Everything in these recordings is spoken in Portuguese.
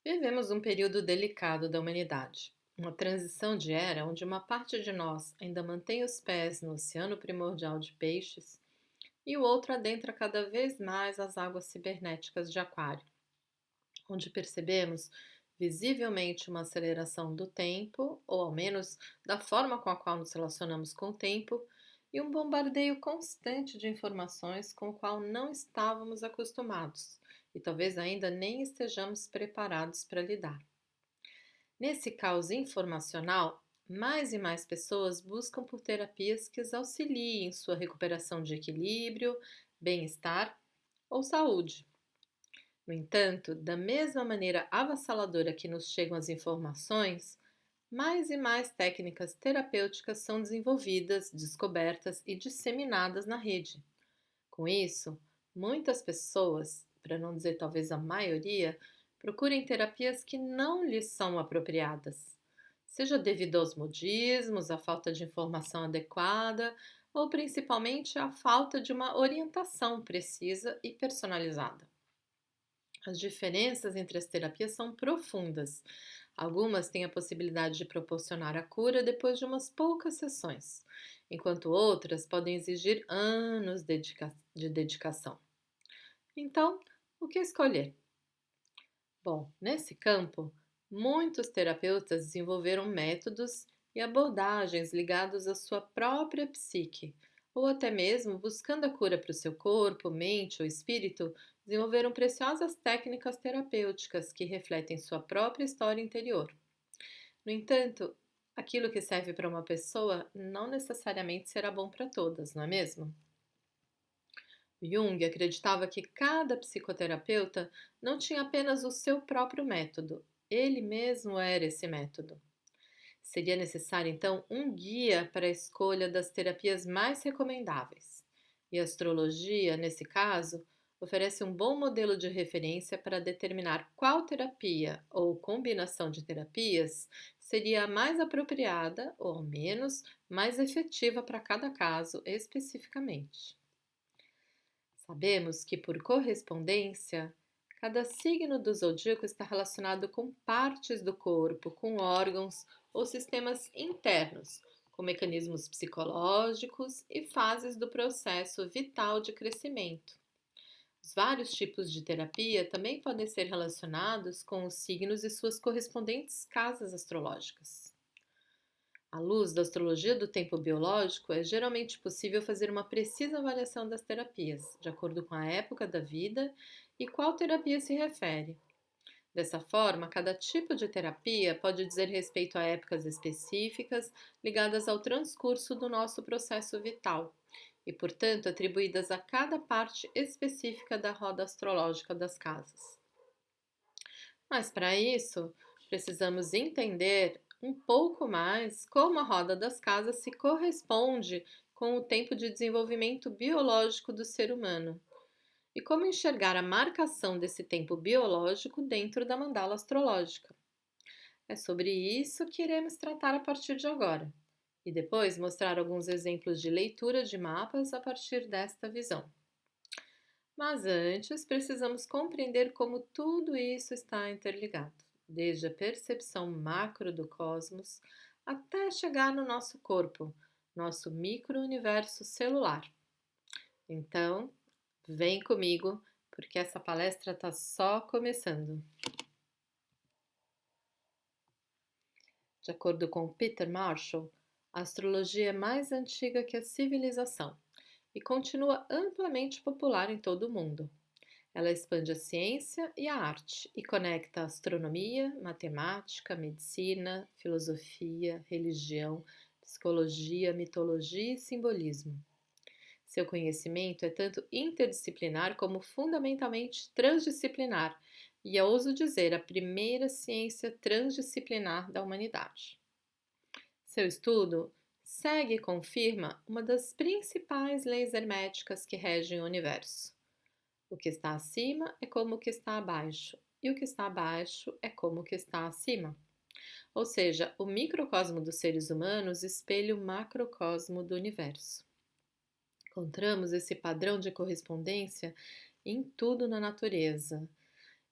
Vivemos um período delicado da humanidade, uma transição de era onde uma parte de nós ainda mantém os pés no oceano primordial de peixes e o outro adentra cada vez mais as águas cibernéticas de aquário, onde percebemos visivelmente uma aceleração do tempo, ou ao menos da forma com a qual nos relacionamos com o tempo, e um bombardeio constante de informações com o qual não estávamos acostumados e talvez ainda nem estejamos preparados para lidar. Nesse caos informacional, mais e mais pessoas buscam por terapias que as auxiliem em sua recuperação de equilíbrio, bem-estar ou saúde. No entanto, da mesma maneira avassaladora que nos chegam as informações, mais e mais técnicas terapêuticas são desenvolvidas, descobertas e disseminadas na rede. Com isso, muitas pessoas, para não dizer talvez a maioria, procurem terapias que não lhes são apropriadas, seja devido aos modismos, à falta de informação adequada ou principalmente à falta de uma orientação precisa e personalizada. As diferenças entre as terapias são profundas. Algumas têm a possibilidade de proporcionar a cura depois de umas poucas sessões, enquanto outras podem exigir anos de dedicação. Então, o que escolher? Bom, nesse campo, muitos terapeutas desenvolveram métodos e abordagens ligados à sua própria psique, ou até mesmo buscando a cura para o seu corpo, mente ou espírito, desenvolveram preciosas técnicas terapêuticas que refletem sua própria história interior. No entanto, aquilo que serve para uma pessoa não necessariamente será bom para todas, não é mesmo? Jung acreditava que cada psicoterapeuta não tinha apenas o seu próprio método, ele mesmo era esse método. Seria necessário então um guia para a escolha das terapias mais recomendáveis. E a astrologia, nesse caso, oferece um bom modelo de referência para determinar qual terapia ou combinação de terapias seria a mais apropriada ou, ao menos, mais efetiva para cada caso especificamente. Sabemos que, por correspondência, cada signo do zodíaco está relacionado com partes do corpo, com órgãos ou sistemas internos, com mecanismos psicológicos e fases do processo vital de crescimento. Os vários tipos de terapia também podem ser relacionados com os signos e suas correspondentes casas astrológicas. À luz da astrologia do tempo biológico, é geralmente possível fazer uma precisa avaliação das terapias, de acordo com a época da vida e qual terapia se refere. Dessa forma, cada tipo de terapia pode dizer respeito a épocas específicas ligadas ao transcurso do nosso processo vital e, portanto, atribuídas a cada parte específica da roda astrológica das casas. Mas para isso, precisamos entender um pouco mais como a roda das casas se corresponde com o tempo de desenvolvimento biológico do ser humano e como enxergar a marcação desse tempo biológico dentro da mandala astrológica. É sobre isso que iremos tratar a partir de agora e depois mostrar alguns exemplos de leitura de mapas a partir desta visão. Mas antes, precisamos compreender como tudo isso está interligado, desde a percepção macro do cosmos até chegar no nosso corpo, nosso micro-universo celular. Então, vem comigo, porque essa palestra está só começando. De acordo com Peter Marshall, a astrologia é mais antiga que a civilização e continua amplamente popular em todo o mundo. Ela expande a ciência e a arte e conecta astronomia, matemática, medicina, filosofia, religião, psicologia, mitologia e simbolismo. Seu conhecimento é tanto interdisciplinar como fundamentalmente transdisciplinar, e eu ouso dizer a primeira ciência transdisciplinar da humanidade. Seu estudo segue e confirma uma das principais leis herméticas que regem o universo. O que está acima é como o que está abaixo, e o que está abaixo é como o que está acima. Ou seja, o microcosmo dos seres humanos espelha o macrocosmo do universo. Encontramos esse padrão de correspondência em tudo na natureza.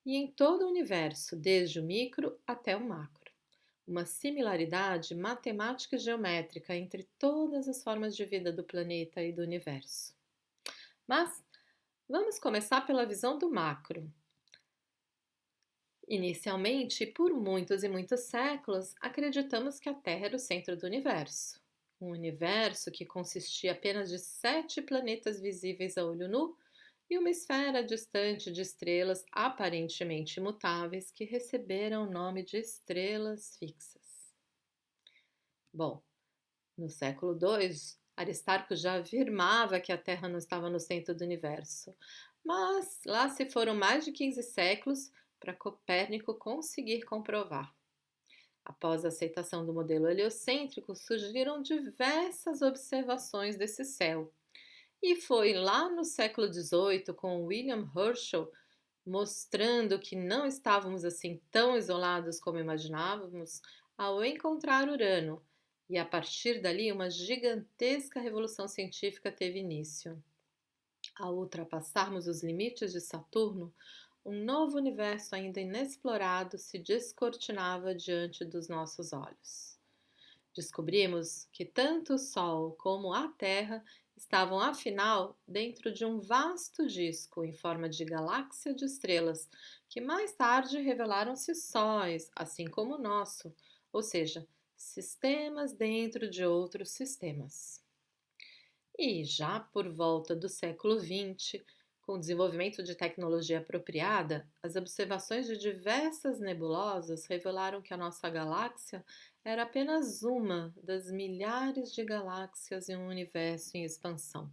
e em todo o universo, desde o micro até o macro. Uma similaridade matemática e geométrica entre todas as formas de vida do planeta e do universo. Mas vamos começar pela visão do macro. Inicialmente, por muitos e muitos séculos, acreditamos que a Terra era o centro do universo. Um universo que consistia apenas de 7 planetas visíveis a olho nu e uma esfera distante de estrelas aparentemente imutáveis que receberam o nome de estrelas fixas. Bom, no século II, Aristarco já afirmava que a Terra não estava no centro do universo, mas lá se foram mais de 15 séculos para Copérnico conseguir comprovar. Após a aceitação do modelo heliocêntrico, surgiram diversas observações desse céu. E foi lá no século XVIII, com William Herschel, mostrando que não estávamos assim tão isolados como imaginávamos, ao encontrar Urano. E a partir dali, uma gigantesca revolução científica teve início. Ao ultrapassarmos os limites de Saturno, um novo universo ainda inexplorado se descortinava diante dos nossos olhos. Descobrimos que tanto o Sol como a Terra estavam, afinal, dentro de um vasto disco em forma de galáxia de estrelas, que mais tarde revelaram-se sóis, assim como o nosso, ou seja, sistemas dentro de outros sistemas. E já por volta do século XX, com o desenvolvimento de tecnologia apropriada, as observações de diversas nebulosas revelaram que a nossa galáxia era apenas uma das milhares de galáxias em um universo em expansão.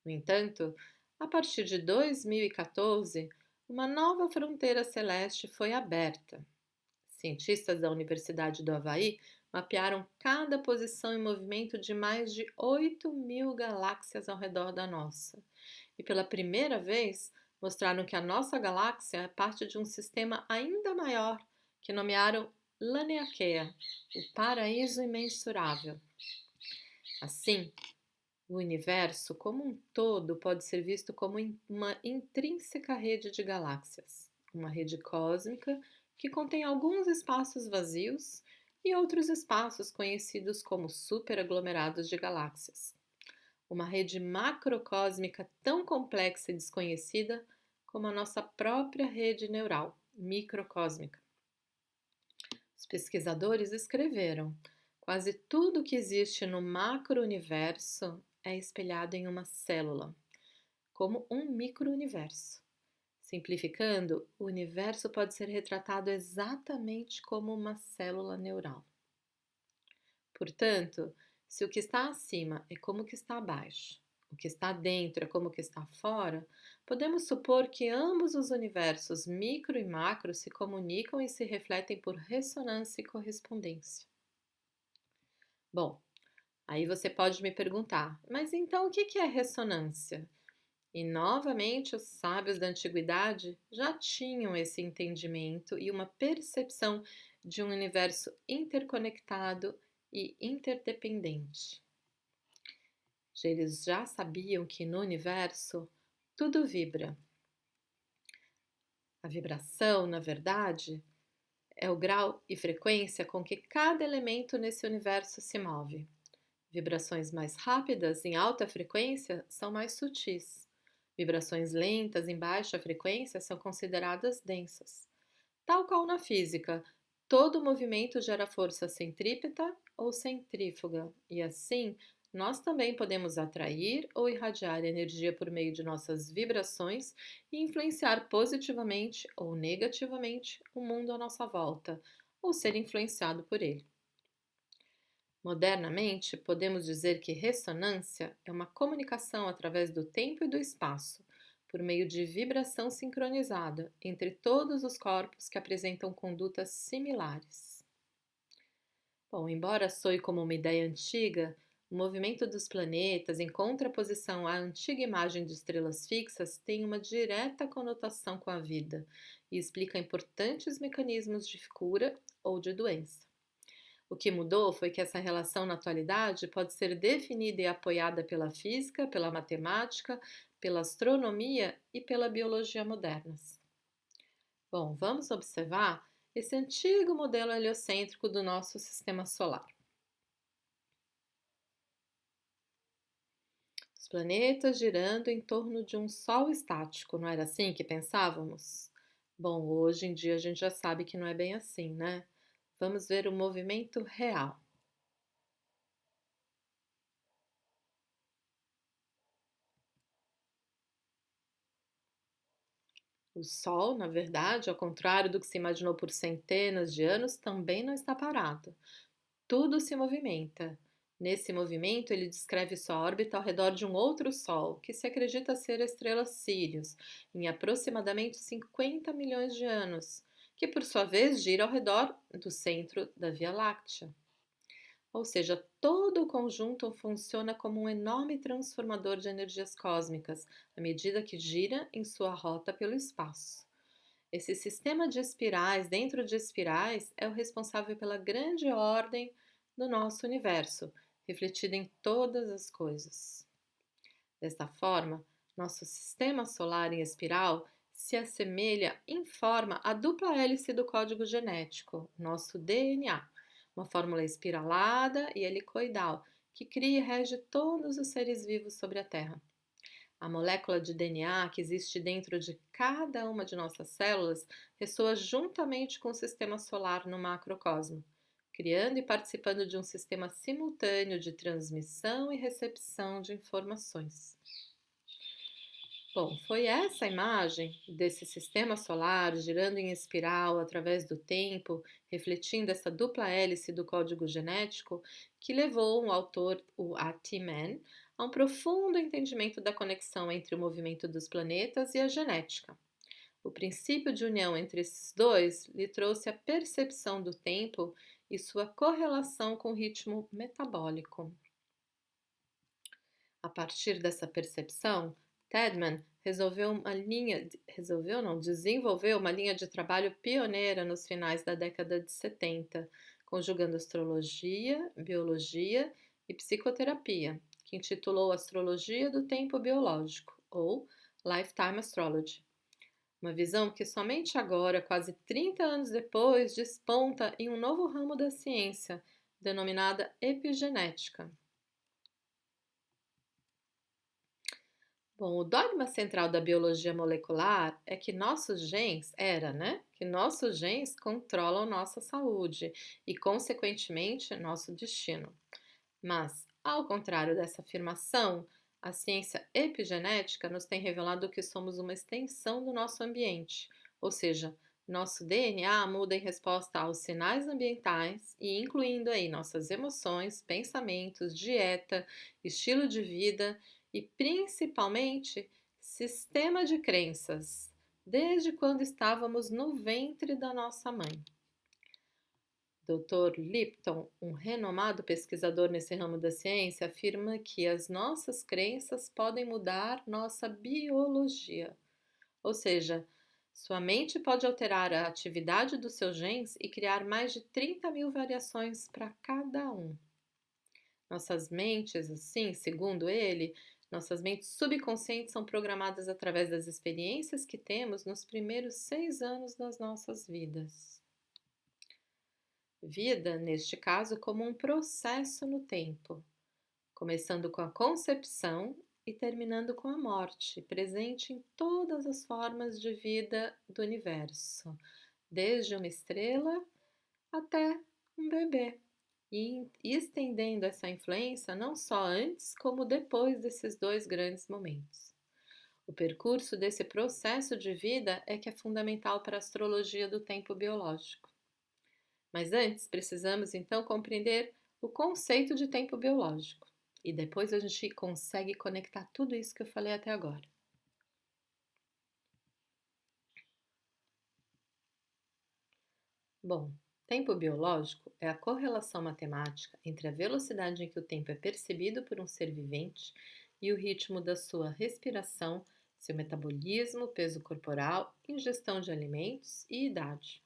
No entanto, a partir de 2014, uma nova fronteira celeste foi aberta. Cientistas da Universidade do Havaí mapearam cada posição e movimento de mais de 8.000 galáxias ao redor da nossa. E pela primeira vez mostraram que a nossa galáxia é parte de um sistema ainda maior, que nomearam Laniakea, o paraíso imensurável. Assim, o universo como um todo pode ser visto como uma intrínseca rede de galáxias, uma rede cósmica que contém alguns espaços vazios e outros espaços conhecidos como superaglomerados de galáxias. Uma rede macrocósmica tão complexa e desconhecida como a nossa própria rede neural, microcósmica. Os pesquisadores escreveram: quase tudo que existe no macro-universo é espelhado em uma célula, como um micro-universo. Simplificando, o universo pode ser retratado exatamente como uma célula neural. Portanto, se o que está acima é como o que está abaixo, o que está dentro é como o que está fora, podemos supor que ambos os universos micro e macro se comunicam e se refletem por ressonância e correspondência. Bom, aí você pode me perguntar, mas então o que é ressonância? E novamente os sábios da antiguidade já tinham esse entendimento e uma percepção de um universo interconectado e interdependente. Eles já sabiam que no universo tudo vibra. A vibração, na verdade, é o grau e frequência com que cada elemento nesse universo se move. Vibrações mais rápidas em alta frequência são mais sutis. Vibrações lentas em baixa frequência são consideradas densas. Tal qual na física, todo movimento gera força centrípeta ou centrífuga, e assim nós também podemos atrair ou irradiar energia por meio de nossas vibrações e influenciar positivamente ou negativamente o mundo à nossa volta, ou ser influenciado por ele. Modernamente, podemos dizer que ressonância é uma comunicação através do tempo e do espaço, por meio de vibração sincronizada entre todos os corpos que apresentam condutas similares. Bom, embora soe como uma ideia antiga, o movimento dos planetas, em contraposição à antiga imagem de estrelas fixas, tem uma direta conotação com a vida e explica importantes mecanismos de cura ou de doença. O que mudou foi que essa relação na atualidade pode ser definida e apoiada pela física, pela matemática, pela astronomia e pela biologia modernas. Bom, vamos observar esse antigo modelo heliocêntrico do nosso sistema solar. Os planetas girando em torno de um Sol estático, não era assim que pensávamos? Bom, hoje em dia a gente já sabe que não é bem assim, né? Vamos ver o movimento real. O Sol, na verdade, ao contrário do que se imaginou por centenas de anos, também não está parado. Tudo se movimenta. Nesse movimento, ele descreve sua órbita ao redor de um outro Sol, que se acredita ser a estrela Sirius, em aproximadamente 50 milhões de anos, que por sua vez gira ao redor do centro da Via Láctea. Ou seja, todo o conjunto funciona como um enorme transformador de energias cósmicas, à medida que gira em sua rota pelo espaço. Esse sistema de espirais dentro de espirais é o responsável pela grande ordem do nosso universo, refletida em todas as coisas. Desta forma, nosso sistema solar em espiral se assemelha em forma à dupla hélice do código genético, nosso DNA, uma fórmula espiralada e helicoidal que cria e rege todos os seres vivos sobre a Terra. A molécula de DNA que existe dentro de cada uma de nossas células ressoa juntamente com o sistema solar no macrocosmo, criando e participando de um sistema simultâneo de transmissão e recepção de informações. Bom, foi essa imagem desse sistema solar girando em espiral através do tempo, refletindo essa dupla hélice do código genético, que levou o autor, o Atman, a um profundo entendimento da conexão entre o movimento dos planetas e a genética. O princípio de união entre esses dois lhe trouxe a percepção do tempo e sua correlação com o ritmo metabólico. A partir dessa percepção, Tedman desenvolveu uma linha de trabalho pioneira nos finais da década de 70, conjugando astrologia, biologia e psicoterapia, que intitulou Astrologia do Tempo Biológico, ou Lifetime Astrology. Uma visão que somente agora, quase 30 anos depois, desponta em um novo ramo da ciência, denominada epigenética. Bom, o dogma central da biologia molecular é que nossos genes, Que nossos genes controlam nossa saúde e, consequentemente, nosso destino. Mas, ao contrário dessa afirmação, a ciência epigenética nos tem revelado que somos uma extensão do nosso ambiente, ou seja, nosso DNA muda em resposta aos sinais ambientais e incluindo aí nossas emoções, pensamentos, dieta, estilo de vida e principalmente sistema de crenças, desde quando estávamos no ventre da nossa mãe. Dr. Lipton, um renomado pesquisador nesse ramo da ciência, afirma que as nossas crenças podem mudar nossa biologia. Ou seja, sua mente pode alterar a atividade dos seus genes e criar mais de 30 mil variações para cada um. Nossas mentes, assim, segundo ele, nossas mentes subconscientes são programadas através das experiências que temos nos primeiros 6 anos das nossas vidas. Vida, neste caso, como um processo no tempo, começando com a concepção e terminando com a morte, presente em todas as formas de vida do universo, desde uma estrela até um bebê, e estendendo essa influência não só antes como depois desses dois grandes momentos. O percurso desse processo de vida é que é fundamental para a astrologia do tempo biológico. Mas antes, precisamos então compreender o conceito de tempo biológico. E depois a gente consegue conectar tudo isso que eu falei até agora. Bom, tempo biológico é a correlação matemática entre a velocidade em que o tempo é percebido por um ser vivente e o ritmo da sua respiração, seu metabolismo, peso corporal, ingestão de alimentos e idade.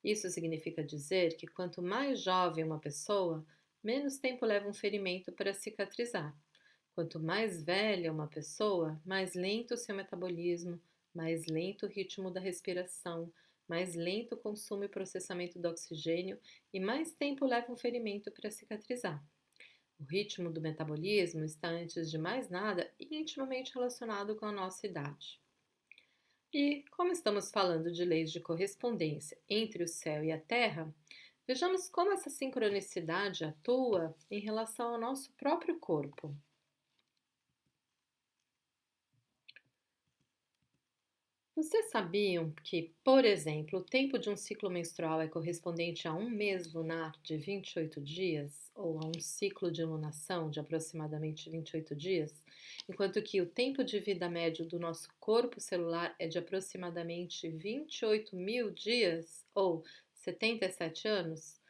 Isso significa dizer que quanto mais jovem uma pessoa, menos tempo leva um ferimento para cicatrizar. Quanto mais velha uma pessoa, mais lento o seu metabolismo, mais lento o ritmo da respiração, mais lento o consumo e processamento do oxigênio e mais tempo leva um ferimento para cicatrizar. O ritmo do metabolismo está, antes de mais nada, intimamente relacionado com a nossa idade. E, como estamos falando de leis de correspondência entre o céu e a terra, vejamos como essa sincronicidade atua em relação ao nosso próprio corpo. Vocês sabiam que, por exemplo, o tempo de um ciclo menstrual é correspondente a um mês lunar de 28 dias, ou a um ciclo de lunação de aproximadamente 28 dias, enquanto que o tempo de vida médio do nosso corpo celular é de aproximadamente 28 mil dias, ou 77 anos?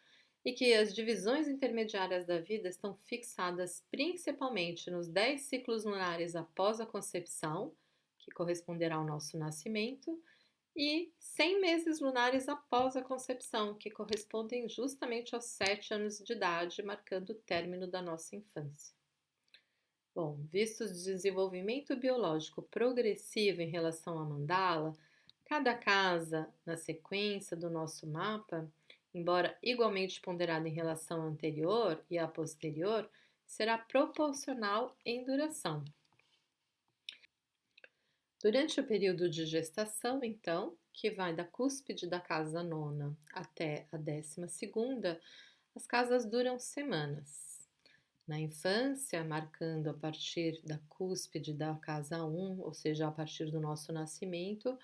E que as divisões intermediárias da vida estão fixadas principalmente nos 10 ciclos lunares após a concepção, que corresponderá ao nosso nascimento, e 100 meses lunares após a concepção, que correspondem justamente aos 7 anos de idade, marcando o término da nossa infância. Bom, visto o desenvolvimento biológico progressivo em relação à mandala, cada casa na sequência do nosso mapa, embora igualmente ponderada em relação à anterior e à posterior, será proporcional em duração. Durante o período de gestação, então, que vai da cúspide da casa nona até a 12ª, as casas duram semanas. Na infância, marcando a partir da cúspide da casa 1, ou seja, a partir do nosso nascimento,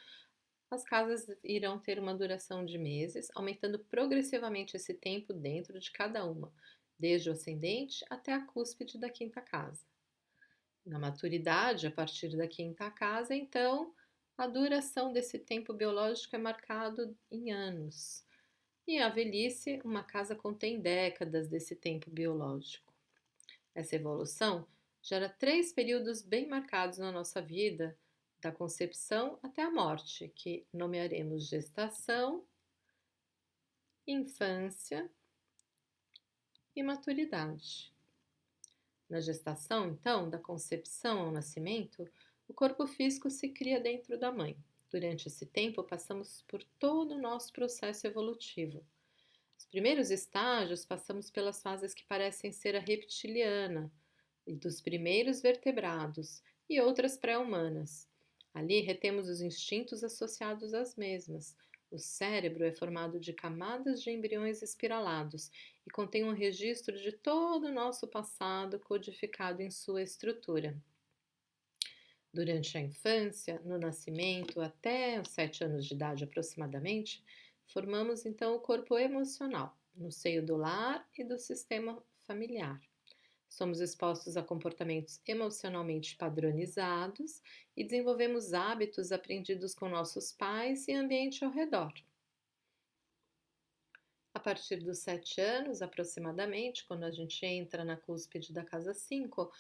as casas irão ter uma duração de meses, aumentando progressivamente esse tempo dentro de cada uma, desde o ascendente até a cúspide da quinta casa. Na maturidade, a partir da quinta casa, então, a duração desse tempo biológico é marcado em anos. E a velhice, uma casa contém décadas desse tempo biológico. Essa evolução gera 3 períodos bem marcados na nossa vida, da concepção até a morte, que nomearemos gestação, infância e maturidade. Na gestação, então, da concepção ao nascimento, o corpo físico se cria dentro da mãe. Durante esse tempo, passamos por todo o nosso processo evolutivo. Os primeiros estágios, passamos pelas fases que parecem ser a reptiliana e dos primeiros vertebrados e outras pré-humanas. Ali retemos os instintos associados às mesmas. O cérebro é formado de camadas de embriões espiralados e contém um registro de todo o nosso passado codificado em sua estrutura. Durante a infância, no nascimento até os 7 anos de idade aproximadamente, formamos então o corpo emocional, no seio do lar e do sistema familiar. Somos expostos a comportamentos emocionalmente padronizados e desenvolvemos hábitos aprendidos com nossos pais e ambiente ao redor. A partir dos 7 anos, aproximadamente, quando a gente entra na cúspide da casa 5,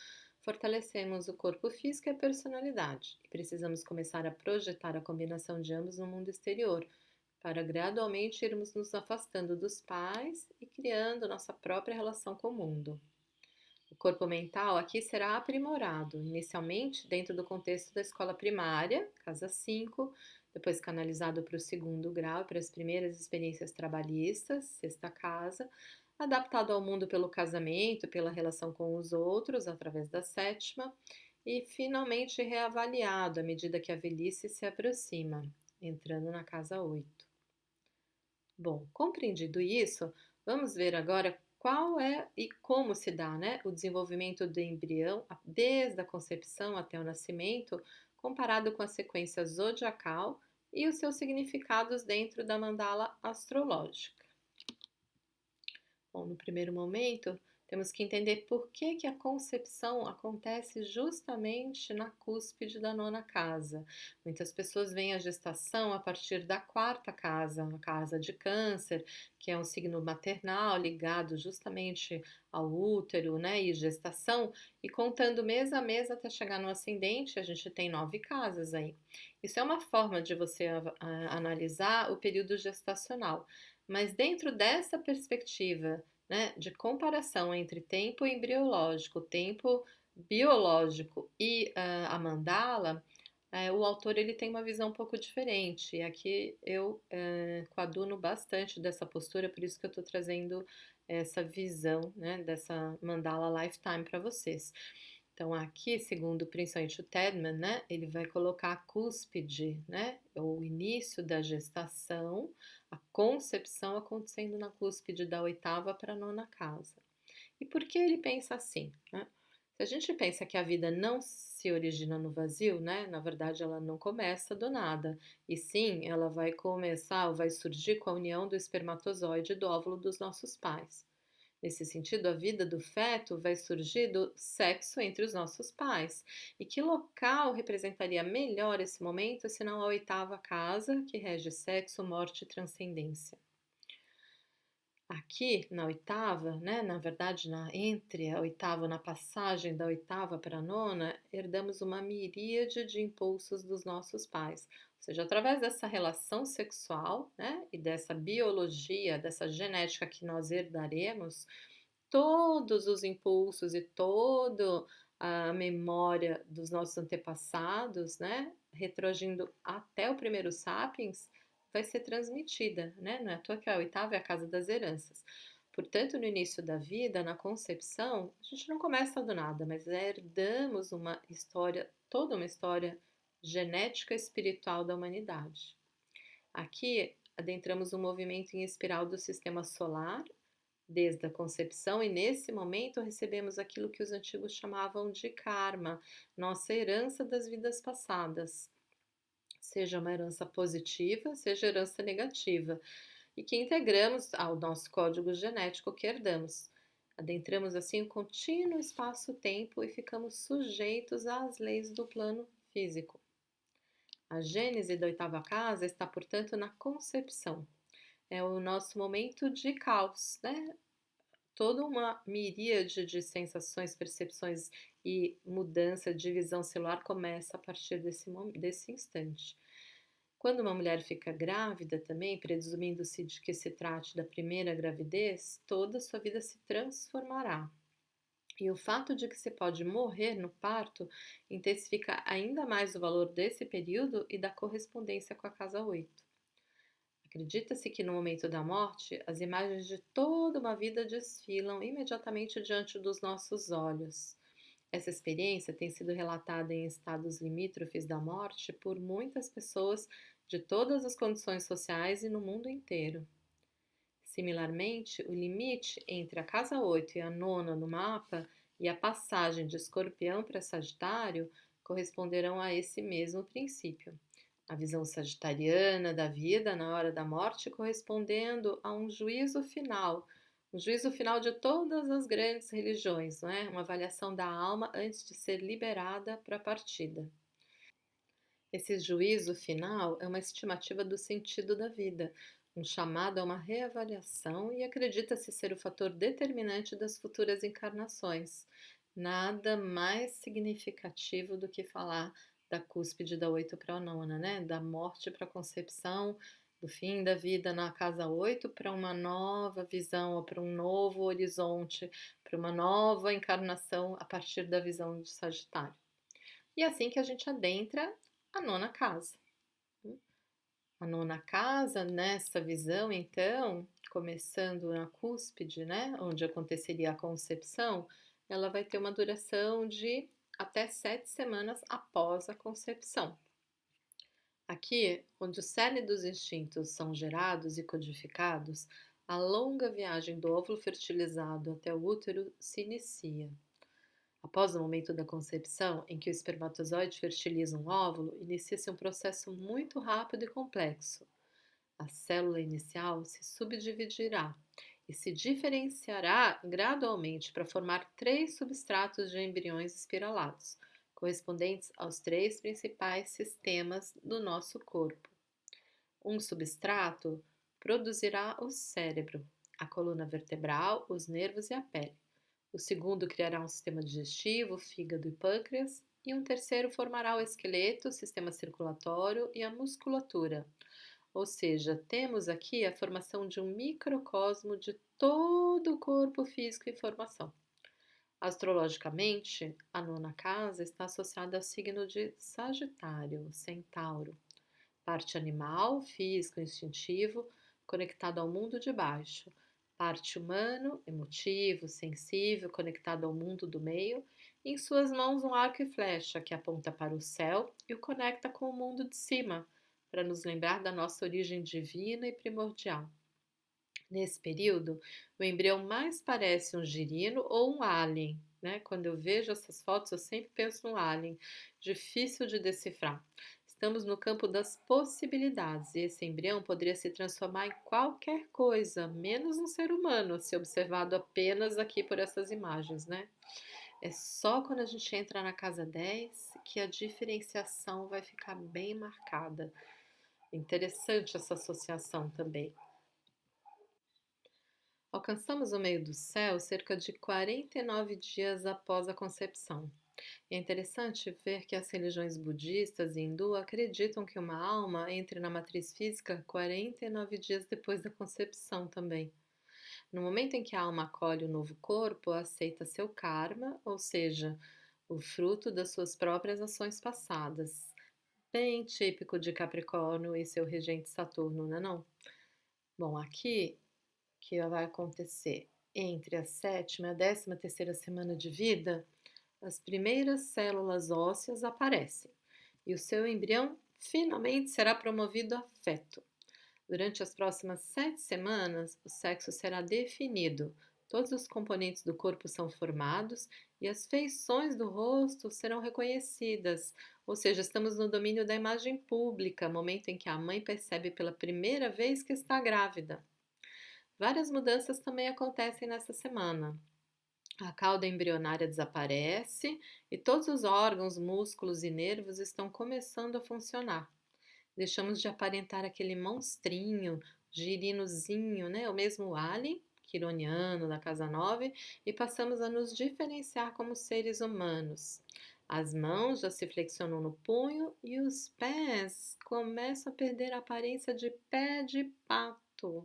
fortalecemos o corpo físico e a personalidade e precisamos começar a projetar a combinação de ambos no mundo exterior, para gradualmente irmos nos afastando dos pais e criando nossa própria relação com o mundo. O corpo mental aqui será aprimorado, inicialmente dentro do contexto da escola primária, casa 5, depois canalizado para o segundo grau, para as primeiras experiências trabalhistas, sexta casa, adaptado ao mundo pelo casamento, pela relação com os outros, através da sétima, e finalmente reavaliado à medida que a velhice se aproxima, entrando na casa 8. Bom, compreendido isso, vamos ver agora qual é e como se dá, né, o desenvolvimento do embrião desde a concepção até o nascimento, comparado com a sequência zodiacal e os seus significados dentro da mandala astrológica. Bom, no primeiro momento, temos que entender por que a concepção acontece justamente na cúspide da nona casa. Muitas pessoas veem a gestação a partir da quarta casa, a casa de Câncer, que é um signo maternal ligado justamente ao útero, né, e gestação, e contando mês a mês até chegar no ascendente, a gente tem 9 casas aí. Isso é uma forma de você analisar o período gestacional. Mas dentro dessa perspectiva, né, de comparação entre tempo embriológico, tempo biológico e a mandala, O autor ele tem uma visão um pouco diferente, e aqui eu coaduno bastante dessa postura, por isso que eu estou trazendo essa visão, né, dessa mandala lifetime para vocês. Então, aqui, segundo principalmente o Tedman, né, ele vai colocar a cúspide, né, o início da gestação, a concepção acontecendo na cúspide da oitava para a nona casa. E por que ele pensa assim, né? Se a gente pensa que a vida não se origina no vazio, né? Na verdade, ela não começa do nada. E sim, ela vai começar ou vai surgir com a união do espermatozoide e do óvulo dos nossos pais. Nesse sentido, a vida do feto vai surgir do sexo entre os nossos pais. E que local representaria melhor esse momento, senão a oitava casa, que rege sexo, morte e transcendência? Aqui na oitava, né, na verdade, entre a oitava, na passagem da oitava para a nona, herdamos uma miríade de impulsos dos nossos pais. Ou seja, através dessa relação sexual, né, e dessa biologia, dessa genética que nós herdaremos, todos os impulsos e toda a memória dos nossos antepassados, né, retroagindo até o primeiro sapiens, vai ser transmitida, né? Não é à toa que a oitava é a casa das heranças. Portanto, no início da vida, na concepção, a gente não começa do nada, mas herdamos uma história, toda uma história genética e espiritual da humanidade. Aqui adentramos um movimento em espiral do sistema solar desde a concepção, e nesse momento recebemos aquilo que os antigos chamavam de karma, nossa herança das vidas passadas, seja uma herança positiva, seja herança negativa, e que integramos ao nosso código genético que herdamos. Adentramos assim o contínuo espaço-tempo e ficamos sujeitos às leis do plano físico. A gênese da oitava casa está, portanto, na concepção. É o nosso momento de caos, né? Toda uma miríade de sensações, percepções e mudança de visão celular começa a partir desse instante. Quando uma mulher fica grávida também, presumindo-se de que se trate da primeira gravidez, toda a sua vida se transformará. E o fato de que se pode morrer no parto intensifica ainda mais o valor desse período e da correspondência com a casa 8. Acredita-se que no momento da morte, as imagens de toda uma vida desfilam imediatamente diante dos nossos olhos. Essa experiência tem sido relatada em estados limítrofes da morte por muitas pessoas de todas as condições sociais e no mundo inteiro. Similarmente, o limite entre a casa 8 e a nona no mapa e a passagem de Escorpião para Sagitário corresponderão a esse mesmo princípio. A visão sagitariana da vida na hora da morte correspondendo a um juízo final de todas as grandes religiões, não é? Uma avaliação da alma antes de ser liberada para a partida. Esse juízo final é uma estimativa do sentido da vida, um chamado a uma reavaliação e acredita-se ser o fator determinante das futuras encarnações. Nada mais significativo do que falar da cúspide da 8 para a nona, né? Da morte para a concepção, do fim da vida na casa 8 para uma nova visão, ou para um novo horizonte, para uma nova encarnação a partir da visão de Sagitário. E é assim que a gente adentra a nona casa. A nona casa, nessa visão, então, começando na cúspide, né, onde aconteceria a concepção, ela vai ter uma duração de até 7 semanas após a concepção. Aqui, onde o cerne dos instintos são gerados e codificados, a longa viagem do óvulo fertilizado até o útero se inicia. Após o momento da concepção, em que o espermatozoide fertiliza um óvulo, inicia-se um processo muito rápido e complexo. A célula inicial se subdividirá e se diferenciará gradualmente para formar 3 substratos de embriões espiralados, correspondentes aos 3 principais sistemas do nosso corpo. Um substrato produzirá o cérebro, a coluna vertebral, os nervos e a pele. O segundo criará um sistema digestivo, fígado e pâncreas, e um terceiro formará o esqueleto, o sistema circulatório e a musculatura. Ou seja, temos aqui a formação de um microcosmo de todo o corpo físico em formação. Astrologicamente, a nona casa está associada ao signo de Sagitário, Centauro, parte animal, físico, instintivo, conectado ao mundo de baixo, parte humano, emotivo, sensível, conectado ao mundo do meio, e em suas mãos um arco e flecha que aponta para o céu e o conecta com o mundo de cima, para nos lembrar da nossa origem divina e primordial. Nesse período, o embrião mais parece um girino ou um alien, né? Quando eu vejo essas fotos, eu sempre penso no alien, difícil de decifrar. Estamos no campo das possibilidades e esse embrião poderia se transformar em qualquer coisa, menos um ser humano, se observado apenas aqui por essas imagens, né? É só quando a gente entra na casa 10 que a diferenciação vai ficar bem marcada. Interessante essa associação também. Alcançamos o meio do céu cerca de 49 dias após a concepção. É interessante ver que as religiões budistas e hindu acreditam que uma alma entre na matriz física 49 dias depois da concepção também. No momento em que a alma acolhe o novo corpo, aceita seu karma, ou seja, o fruto das suas próprias ações passadas. Bem típico de Capricórnio e seu regente Saturno, não é não? Bom, aqui que vai acontecer entre a sétima e a 13ª semana de vida, as primeiras células ósseas aparecem e o seu embrião finalmente será promovido a feto. Durante as próximas 7 semanas, o sexo será definido, todos os componentes do corpo são formados e as feições do rosto serão reconhecidas, ou seja, estamos no domínio da imagem pública, momento em que a mãe percebe pela primeira vez que está grávida. Várias mudanças também acontecem nessa semana. A cauda embrionária desaparece e todos os órgãos, músculos e nervos estão começando a funcionar. Deixamos de aparentar aquele monstrinho, girinozinho, né? O mesmo alien, quironiano da casa 9, e passamos a nos diferenciar como seres humanos. As mãos já se flexionam no punho e os pés começam a perder a aparência de pé de pato.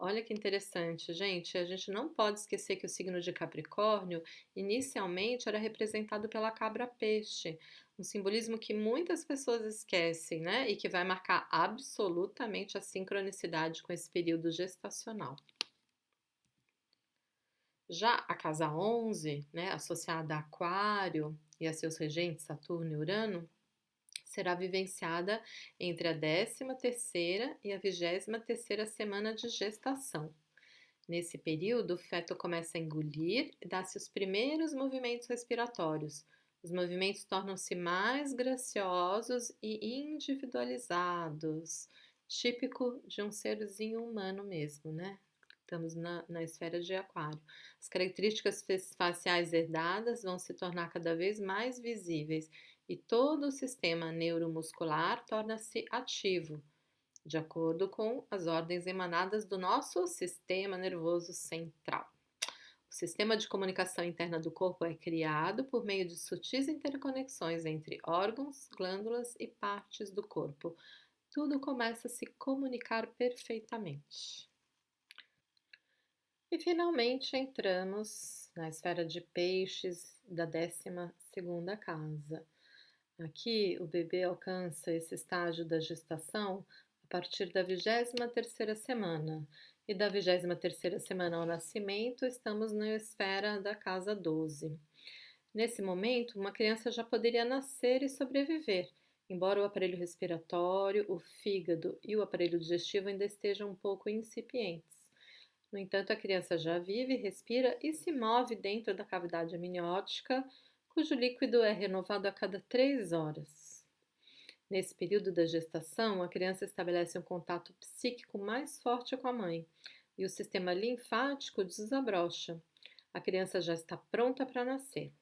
Olha que interessante, gente. A gente não pode esquecer que o signo de Capricórnio inicialmente era representado pela cabra-peixe, um simbolismo que muitas pessoas esquecem, né? E que vai marcar absolutamente a sincronicidade com esse período gestacional. Já a casa 11, né, associada a Aquário e a seus regentes Saturno e Urano, será vivenciada entre a 13ª e a 23ª semana de gestação. Nesse período, o feto começa a engolir e dá-se os primeiros movimentos respiratórios. Os movimentos tornam-se mais graciosos e individualizados, típico de um serzinho humano mesmo, né? Estamos na esfera de Aquário. As características faciais herdadas vão se tornar cada vez mais visíveis e todo o sistema neuromuscular torna-se ativo, de acordo com as ordens emanadas do nosso sistema nervoso central. O sistema de comunicação interna do corpo é criado por meio de sutis interconexões entre órgãos, glândulas e partes do corpo. Tudo começa a se comunicar perfeitamente. E finalmente entramos na esfera de peixes da 12ª casa. Aqui o bebê alcança esse estágio da gestação a partir da 23ª semana. E da 23ª semana ao nascimento, estamos na esfera da casa 12. Nesse momento, uma criança já poderia nascer e sobreviver, embora o aparelho respiratório, o fígado e o aparelho digestivo ainda estejam um pouco incipientes. No entanto, a criança já vive, respira e se move dentro da cavidade amniótica, cujo líquido é renovado a cada 3 horas. Nesse período da gestação, a criança estabelece um contato psíquico mais forte com a mãe e o sistema linfático desabrocha. A criança já está pronta para nascer.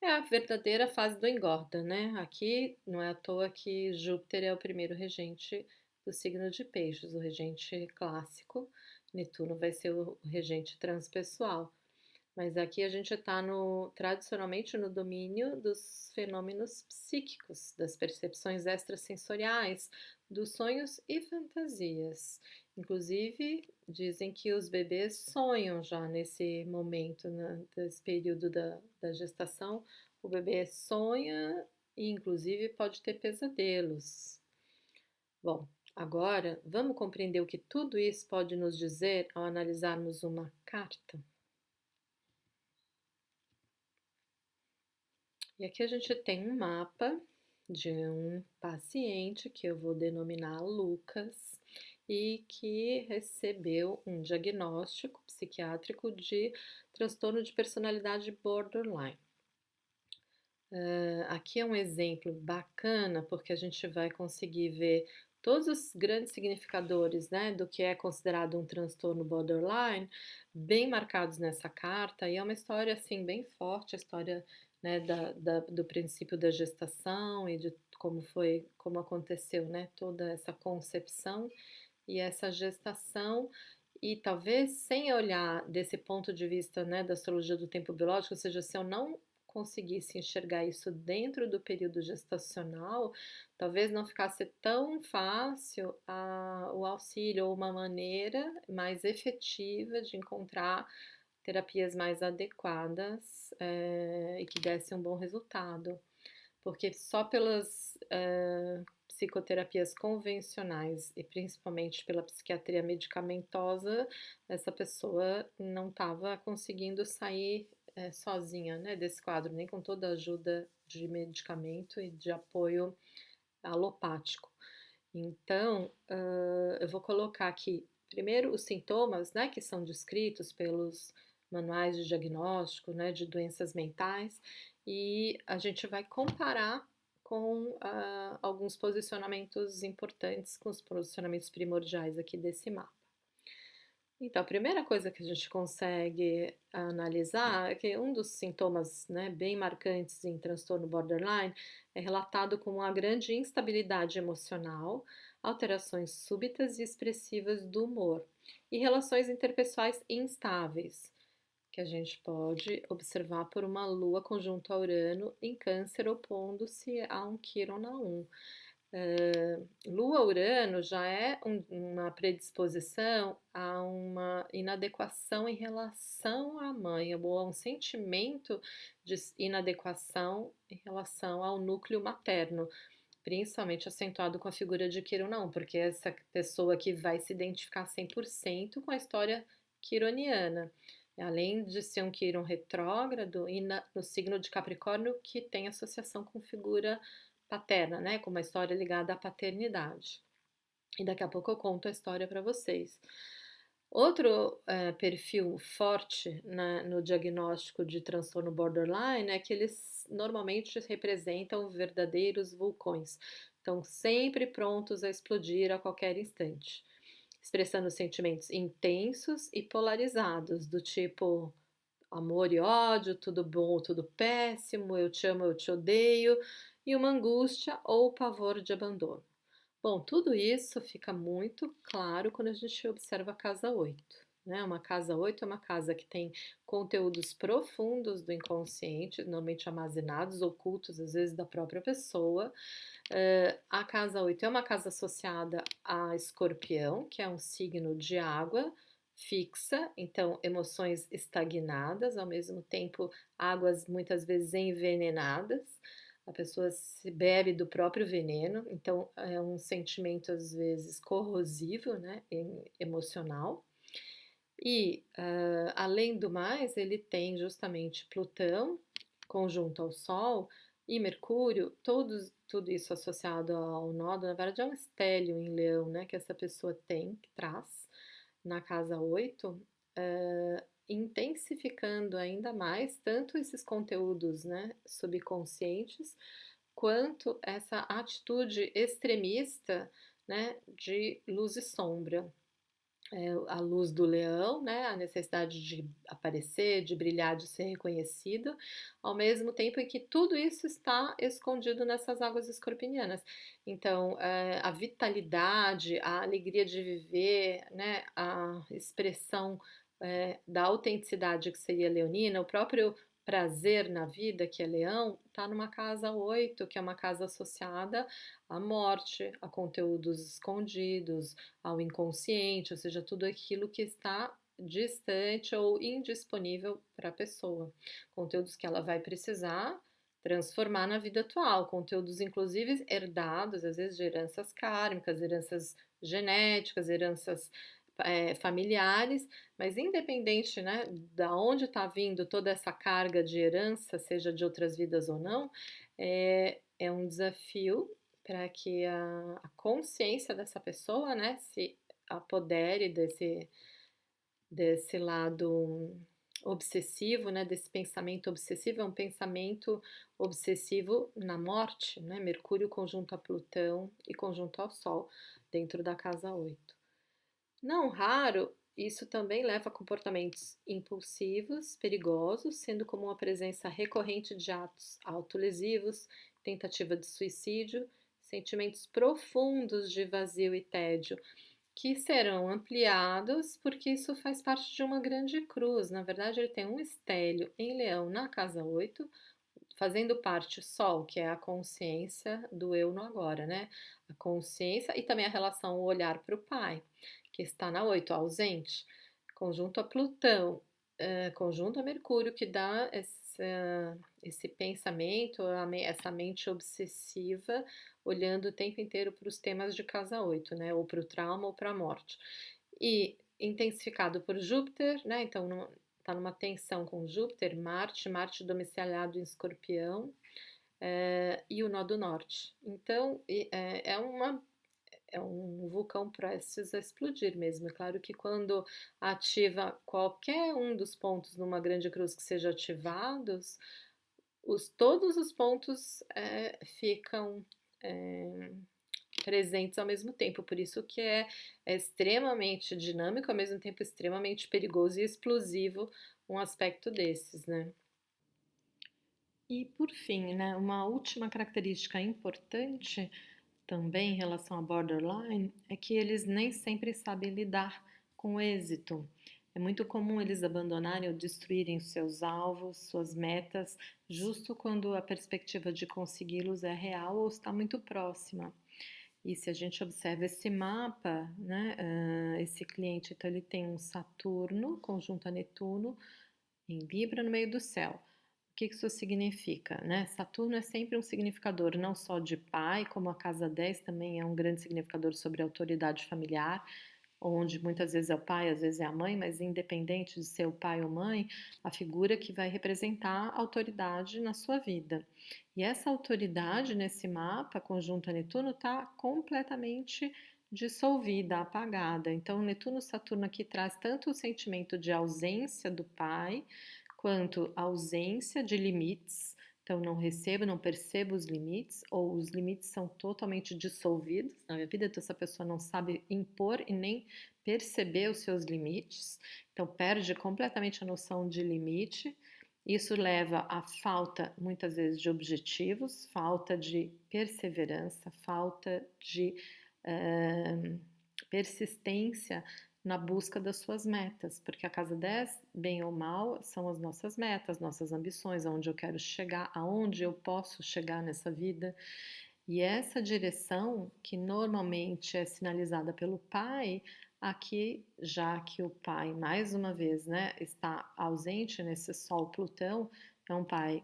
É a verdadeira fase do engorda, né? Aqui não é à toa que Júpiter é o primeiro regente do signo de Peixes, o regente clássico. Netuno vai ser o regente transpessoal. Mas aqui a gente está tradicionalmente no domínio dos fenômenos psíquicos, das percepções extrasensoriais, dos sonhos e fantasias. Inclusive, dizem que os bebês sonham já nesse momento, né, desse período da gestação. O bebê sonha e, inclusive, pode ter pesadelos. Bom, agora vamos compreender o que tudo isso pode nos dizer ao analisarmos uma carta. E aqui a gente tem um mapa de um paciente que eu vou denominar Lucas e que recebeu um diagnóstico psiquiátrico de transtorno de personalidade borderline. Aqui é um exemplo bacana porque a gente vai conseguir ver todos os grandes significadores, né, do que é considerado um transtorno borderline, bem marcados nessa carta, e é uma história assim bem forte, a história, né, do princípio da gestação e de como aconteceu, né, toda essa concepção e essa gestação, e talvez sem olhar desse ponto de vista, né, da astrologia do tempo biológico, ou seja, se eu não conseguisse enxergar isso dentro do período gestacional, talvez não ficasse tão fácil o auxílio ou uma maneira mais efetiva de encontrar terapias mais adequadas e que dessem um bom resultado. Porque só pelas psicoterapias convencionais e principalmente pela psiquiatria medicamentosa, essa pessoa não estava conseguindo sair sozinha, né, desse quadro, nem com toda a ajuda de medicamento e de apoio alopático. Então, eu vou colocar aqui, primeiro, os sintomas, né, que são descritos pelos manuais de diagnóstico, né, de doenças mentais, e a gente vai comparar com alguns posicionamentos importantes, com os posicionamentos primordiais aqui desse mapa. Então, a primeira coisa que a gente consegue analisar é que um dos sintomas, né, bem marcantes em transtorno borderline é relatado como uma grande instabilidade emocional, alterações súbitas e expressivas do humor e relações interpessoais instáveis, que a gente pode observar por uma lua conjunto a Urano em Câncer opondo-se a um Quiron na 1. Lua-Urano já é uma predisposição a uma inadequação em relação à mãe, ou a um sentimento de inadequação em relação ao núcleo materno, principalmente acentuado com a figura de Quirón não, porque é essa pessoa que vai se identificar 100% com a história quironiana, além de ser um Quirón retrógrado e no signo de Capricórnio que tem associação com figura paterna, né, com uma história ligada à paternidade. E daqui a pouco eu conto a história para vocês. Outro perfil forte no diagnóstico de transtorno borderline é que eles normalmente representam verdadeiros vulcões, estão sempre prontos a explodir a qualquer instante, expressando sentimentos intensos e polarizados, do tipo amor e ódio, tudo bom ou tudo péssimo, eu te amo, eu te odeio, e uma angústia ou pavor de abandono. Bom, tudo isso fica muito claro quando a gente observa a casa 8. Né? Uma casa 8 é uma casa que tem conteúdos profundos do inconsciente, normalmente armazenados, ocultos, às vezes da própria pessoa. A casa 8 é uma casa associada a Escorpião, que é um signo de água fixa, então emoções estagnadas, ao mesmo tempo águas muitas vezes envenenadas. A pessoa se bebe do próprio veneno, então é um sentimento às vezes corrosivo, né, emocional. E além do mais, ele tem justamente Plutão conjunto ao Sol e Mercúrio, tudo isso associado ao nodo, na verdade é um estélio em Leão, né, que essa pessoa tem, que traz na casa 8, intensificando ainda mais tanto esses conteúdos, né, subconscientes, quanto essa atitude extremista, né, de luz e sombra. A luz do leão, né, a necessidade de aparecer, de brilhar, de ser reconhecido, ao mesmo tempo em que tudo isso está escondido nessas águas escorpinianas. Então, a vitalidade, a alegria de viver, né, a expressão da autenticidade, que seria leonina, o próprio prazer na vida, que é leão, está numa casa 8, que é uma casa associada à morte, a conteúdos escondidos, ao inconsciente, ou seja, tudo aquilo que está distante ou indisponível para a pessoa. Conteúdos que ela vai precisar transformar na vida atual, conteúdos inclusive herdados, às vezes de heranças kármicas, heranças genéticas, heranças familiares, mas independente, né, da onde está vindo toda essa carga de herança, seja de outras vidas ou não, é um desafio para que a consciência dessa pessoa, né, se apodere desse lado obsessivo, né, desse pensamento obsessivo, é um pensamento obsessivo na morte, né, Mercúrio conjunto a Plutão e conjunto ao Sol, dentro da casa 8. Não raro, isso também leva a comportamentos impulsivos, perigosos, sendo comum a presença recorrente de atos autolesivos, tentativa de suicídio, sentimentos profundos de vazio e tédio, que serão ampliados porque isso faz parte de uma grande cruz. Na verdade, ele tem um estélio em Leão na casa 8, fazendo parte Sol, que é a consciência do eu no agora, né? A consciência e também a relação, o olhar para o pai, que está na 8, ausente, conjunto a Plutão, conjunto a Mercúrio, que dá esse pensamento, essa mente obsessiva, olhando o tempo inteiro para os temas de casa 8, né? Ou para o trauma ou para a morte. E intensificado por Júpiter, né? Então, está numa tensão com Júpiter, Marte domiciliado em Escorpião, e o nó do norte. Então, é um vulcão prestes a explodir mesmo. É claro que quando ativa qualquer um dos pontos numa grande cruz que seja ativados, todos os pontos ficam presentes ao mesmo tempo. Por isso que é extremamente dinâmico, ao mesmo tempo extremamente perigoso e explosivo um aspecto desses, né? E por fim, né, uma última característica importante também em relação a borderline é que eles nem sempre sabem lidar com o êxito. É muito comum eles abandonarem ou destruírem seus alvos, suas metas, justo quando a perspectiva de consegui-los é real ou está muito próxima. E se a gente observa esse mapa, né, esse cliente, então ele tem um Saturno conjunto a Netuno em Libra no meio do céu. O que isso significa, né? Saturno é sempre um significador não só de pai, como a casa 10 também é um grande significador sobre a autoridade familiar, onde muitas vezes é o pai, às vezes é a mãe, mas independente de ser o pai ou mãe, a figura que vai representar a autoridade na sua vida. E essa autoridade nesse mapa, conjunto a Netuno, está completamente dissolvida, apagada. Então, Netuno-Saturno aqui traz tanto o sentimento de ausência do pai, quanto ausência de limites. Então, não recebo, não percebo os limites, ou os limites são totalmente dissolvidos na minha vida, então essa pessoa não sabe impor e nem perceber os seus limites, então perde completamente a noção de limite. Isso leva à falta, muitas vezes, de objetivos, falta de perseverança, falta de persistência na busca das suas metas, porque a casa 10, bem ou mal, são as nossas metas, nossas ambições, aonde eu quero chegar, aonde eu posso chegar nessa vida. E essa direção, que normalmente é sinalizada pelo pai, aqui, já que o pai, mais uma vez, né, está ausente nesse Sol Plutão, é um pai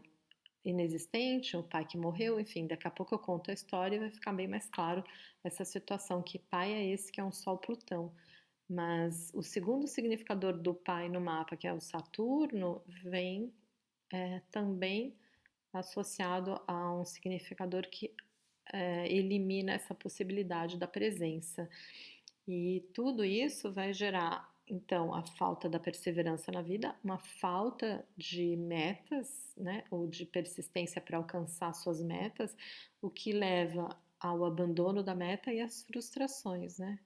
inexistente, um pai que morreu, enfim, daqui a pouco eu conto a história e vai ficar bem mais claro essa situação, que pai é esse que é um Sol Plutão. Mas o segundo significador do pai no mapa, que é o Saturno, vem também associado a um significador que elimina essa possibilidade da presença. E tudo isso vai gerar, então, a falta da perseverança na vida, uma falta de metas, né, ou de persistência para alcançar suas metas, o que leva ao abandono da meta e às frustrações, né?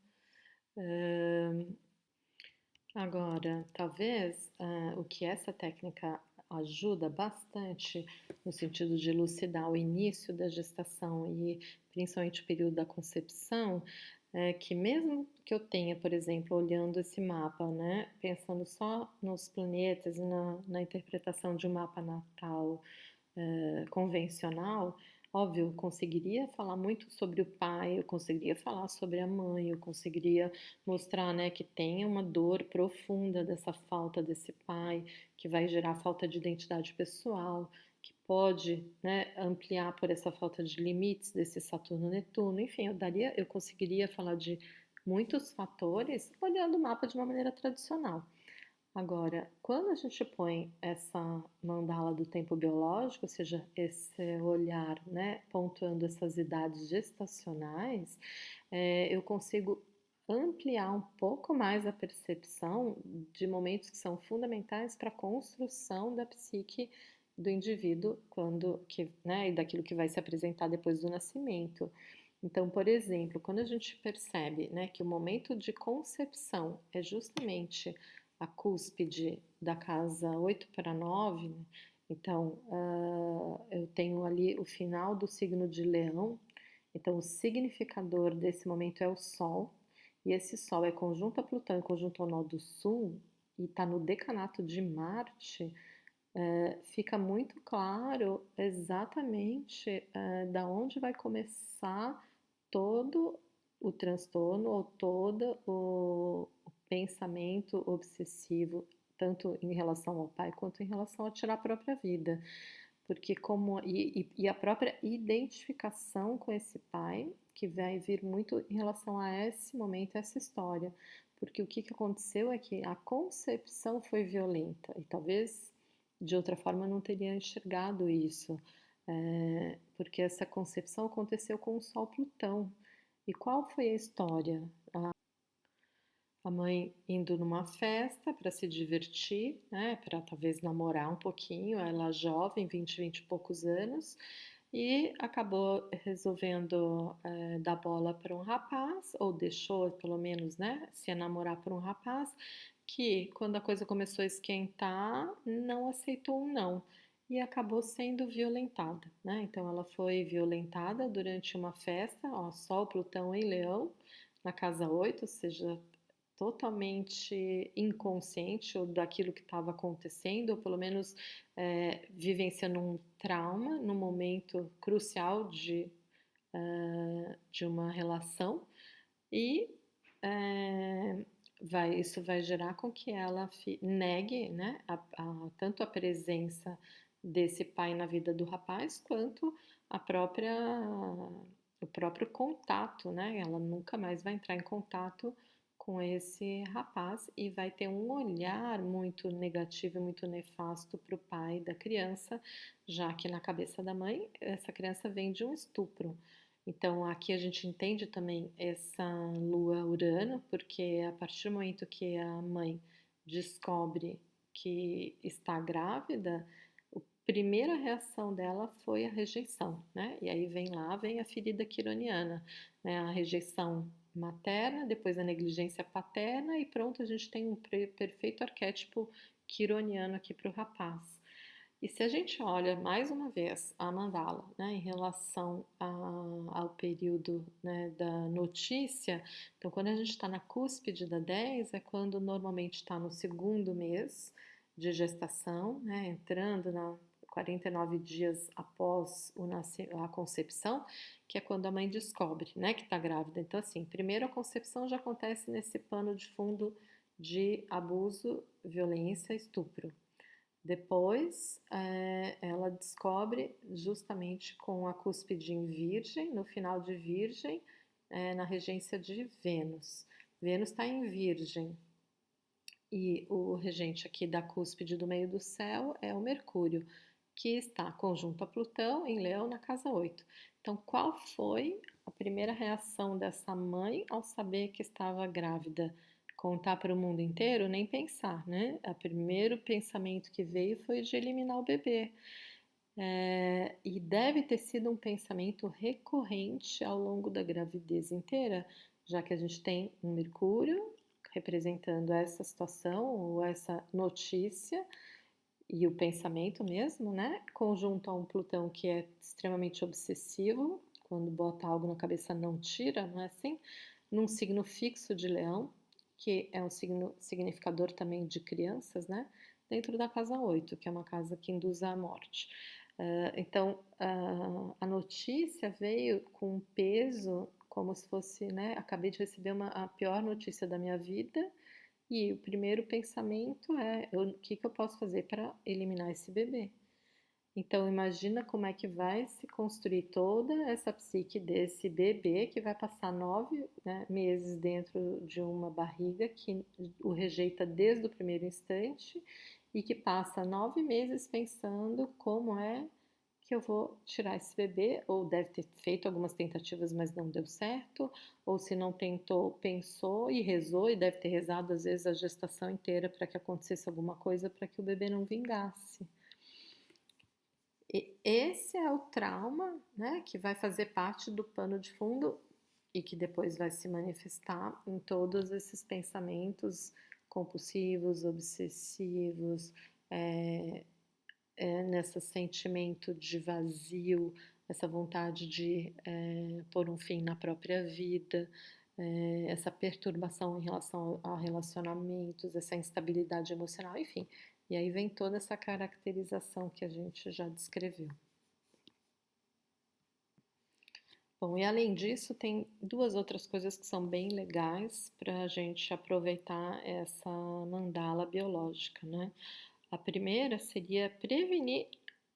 Agora, talvez o que essa técnica ajuda bastante no sentido de elucidar o início da gestação e principalmente o período da concepção, que mesmo que eu tenha, por exemplo, olhando esse mapa, né, pensando só nos planetas e na interpretação de um mapa natal convencional, óbvio, eu conseguiria falar muito sobre o pai, eu conseguiria falar sobre a mãe, eu conseguiria mostrar, né, que tem uma dor profunda dessa falta desse pai, que vai gerar falta de identidade pessoal, que pode, né, ampliar por essa falta de limites desse Saturno-Netuno, enfim, eu conseguiria falar de muitos fatores olhando o mapa de uma maneira tradicional. Agora, quando a gente põe essa mandala do tempo biológico, ou seja, esse olhar, né, pontuando essas idades gestacionais, eu consigo ampliar um pouco mais a percepção de momentos que são fundamentais para a construção da psique do indivíduo né, e daquilo que vai se apresentar depois do nascimento. Então, por exemplo, quando a gente percebe, né, que o momento de concepção é justamente a cúspide da casa 8 para 9, né? Então, eu tenho ali o final do signo de Leão, então o significador desse momento é o Sol, e esse Sol é conjunto a Plutão e conjunto ao nó do Sul, e está no decanato de Marte, fica muito claro exatamente da onde vai começar todo o transtorno ou todo o pensamento obsessivo, tanto em relação ao pai quanto em relação a tirar a própria vida. Porque e a própria identificação com esse pai, que vai vir muito em relação a esse momento, essa história. Porque o que aconteceu é que a concepção foi violenta, e talvez de outra forma eu não teria enxergado isso, porque essa concepção aconteceu com o Sol Plutão. E qual foi a história? A mãe indo numa festa para se divertir, né, para talvez namorar um pouquinho, ela jovem, 20 e poucos anos, e acabou resolvendo dar bola para um rapaz, ou deixou pelo menos, né, se enamorar por um rapaz, que quando a coisa começou a esquentar, não aceitou um não. E acabou sendo violentada, né? Então ela foi violentada durante uma festa, ó, Sol, Plutão em Leão, na casa 8, ou seja, totalmente inconsciente ou daquilo que estava acontecendo, ou pelo menos vivenciando um trauma num momento crucial de uma relação, e isso vai gerar com que ela negue, né, tanto a presença desse pai na vida do rapaz, quanto a própria, o próprio contato, né? Ela nunca mais vai entrar em contato com esse rapaz e vai ter um olhar muito negativo e muito nefasto para o pai da criança, já que na cabeça da mãe essa criança vem de um estupro. Então aqui a gente entende também essa lua Urano, porque a partir do momento que a mãe descobre que está grávida, a primeira reação dela foi a rejeição, né? E aí vem a ferida quironiana, né? A rejeição materna, depois a negligência paterna e pronto, a gente tem um perfeito arquétipo quironiano aqui para o rapaz. E se a gente olha mais uma vez a mandala, né, em relação ao período, né, da notícia, então quando a gente está na cúspide da 10 é quando normalmente está no segundo mês de gestação, né, entrando na 49 dias após a concepção, que é quando a mãe descobre, né, que está grávida. Então, assim, primeiro a concepção já acontece nesse pano de fundo de abuso, violência, estupro. Depois, ela descobre justamente com a cúspide em Virgem, no final de Virgem, na regência de Vênus. Vênus está em Virgem e o regente aqui da cúspide do meio do céu é o Mercúrio, que está conjunto a Plutão em Leão na casa 8. Então, qual foi a primeira reação dessa mãe ao saber que estava grávida? Contar para o mundo inteiro? Nem pensar, né? O primeiro pensamento que veio foi de eliminar o bebê. E deve ter sido um pensamento recorrente ao longo da gravidez inteira, já que a gente tem um Mercúrio representando essa situação ou essa notícia e o pensamento mesmo, né? Conjunto a um Plutão que é extremamente obsessivo, quando bota algo na cabeça não tira, não é assim? num signo fixo de Leão, que é um signo significador também de crianças, né? Dentro da casa 8, que é uma casa que induz à morte. Então, a notícia veio com um peso como se fosse, né? Acabei de receber a pior notícia da minha vida e o primeiro pensamento é: o que que eu posso fazer para eliminar esse bebê? Então, imagina como é que vai se construir toda essa psique desse bebê que vai passar 9, né, meses dentro de uma barriga que o rejeita desde o primeiro instante e que passa 9 meses pensando como é que eu vou tirar esse bebê, ou deve ter feito algumas tentativas, mas não deu certo, ou se não tentou, pensou e rezou, e deve ter rezado às vezes a gestação inteira para que acontecesse alguma coisa para que o bebê não vingasse. E esse é o trauma, né, que vai fazer parte do pano de fundo e que depois vai se manifestar em todos esses pensamentos compulsivos, obsessivos, nesse sentimento de vazio, essa vontade de pôr um fim na própria vida, essa perturbação em relação a relacionamentos, essa instabilidade emocional, enfim. E aí vem toda essa caracterização que a gente já descreveu. Bom, e além disso, tem duas outras coisas que são bem legais para a gente aproveitar essa mandala biológica, né? A primeira seria prevenir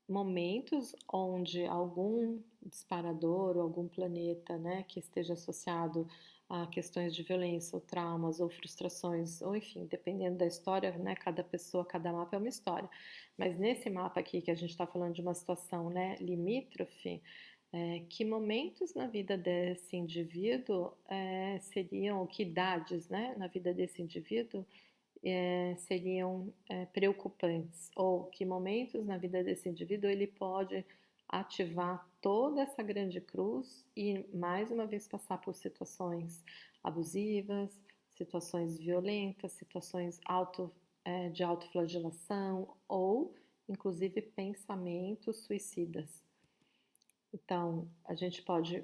momentos onde algum disparador ou algum planeta, né, que esteja associado a questões de violência ou traumas ou frustrações, ou enfim, dependendo da história, né, cada pessoa, cada mapa é uma história. Mas nesse mapa aqui que a gente está falando de uma situação, né, limítrofe, que momentos na vida desse indivíduo seriam, ou que idades, né, na vida desse indivíduo seriam preocupantes, ou que momentos na vida desse indivíduo ele pode ativar toda essa grande cruz e mais uma vez passar por situações abusivas, situações violentas, situações de autoflagelação ou inclusive pensamentos suicidas. Então, a gente pode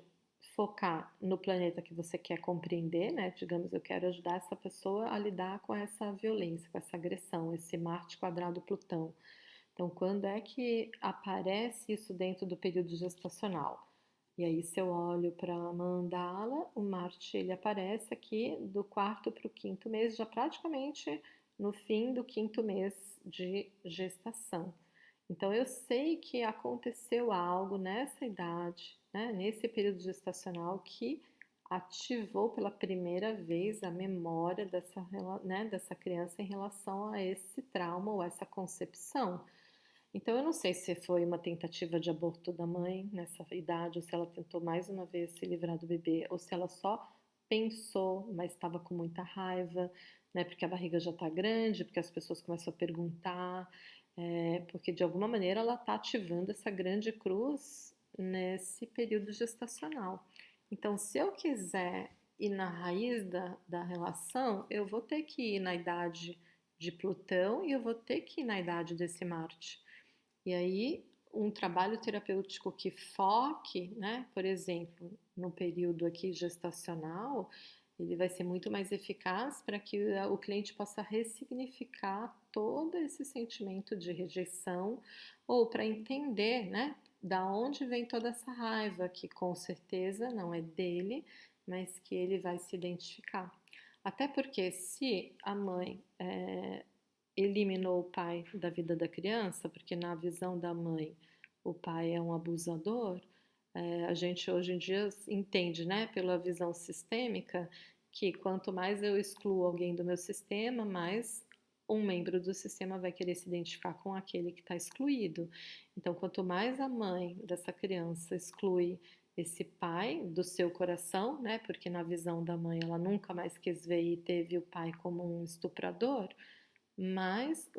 focar no planeta que você quer compreender, né? Digamos, eu quero ajudar essa pessoa a lidar com essa violência, com essa agressão, esse Marte quadrado Plutão. Então, quando é que aparece isso dentro do período gestacional? E aí, se eu olho para a mandala, o Marte ele aparece aqui do quarto para o quinto mês, já praticamente no fim do quinto mês de gestação. Então, eu sei que aconteceu algo nessa idade, né, nesse período gestacional, que ativou pela primeira vez a memória dessa criança em relação a esse trauma ou essa concepção. Então, eu não sei se foi uma tentativa de aborto da mãe nessa idade, ou se ela tentou mais uma vez se livrar do bebê, ou se ela só pensou, mas estava com muita raiva, né? Porque a barriga já está grande, porque as pessoas começam a perguntar, porque de alguma maneira ela está ativando essa grande cruz nesse período gestacional. Então, se eu quiser ir na raiz da relação, eu vou ter que ir na idade de Plutão e eu vou ter que ir na idade desse Marte. E aí, um trabalho terapêutico que foque, né, por exemplo, no período aqui gestacional, ele vai ser muito mais eficaz para que o cliente possa ressignificar todo esse sentimento de rejeição ou para entender, né, da onde vem toda essa raiva, que com certeza não é dele, mas que ele vai se identificar. Até porque se a mãe eliminou o pai da vida da criança, porque na visão da mãe o pai é um abusador, a gente hoje em dia entende, né, pela visão sistêmica, que quanto mais eu excluo alguém do meu sistema, mais um membro do sistema vai querer se identificar com aquele que está excluído. Então, quanto mais a mãe dessa criança exclui esse pai do seu coração, né, porque na visão da mãe ela nunca mais quis ver e teve o pai como um estuprador, mais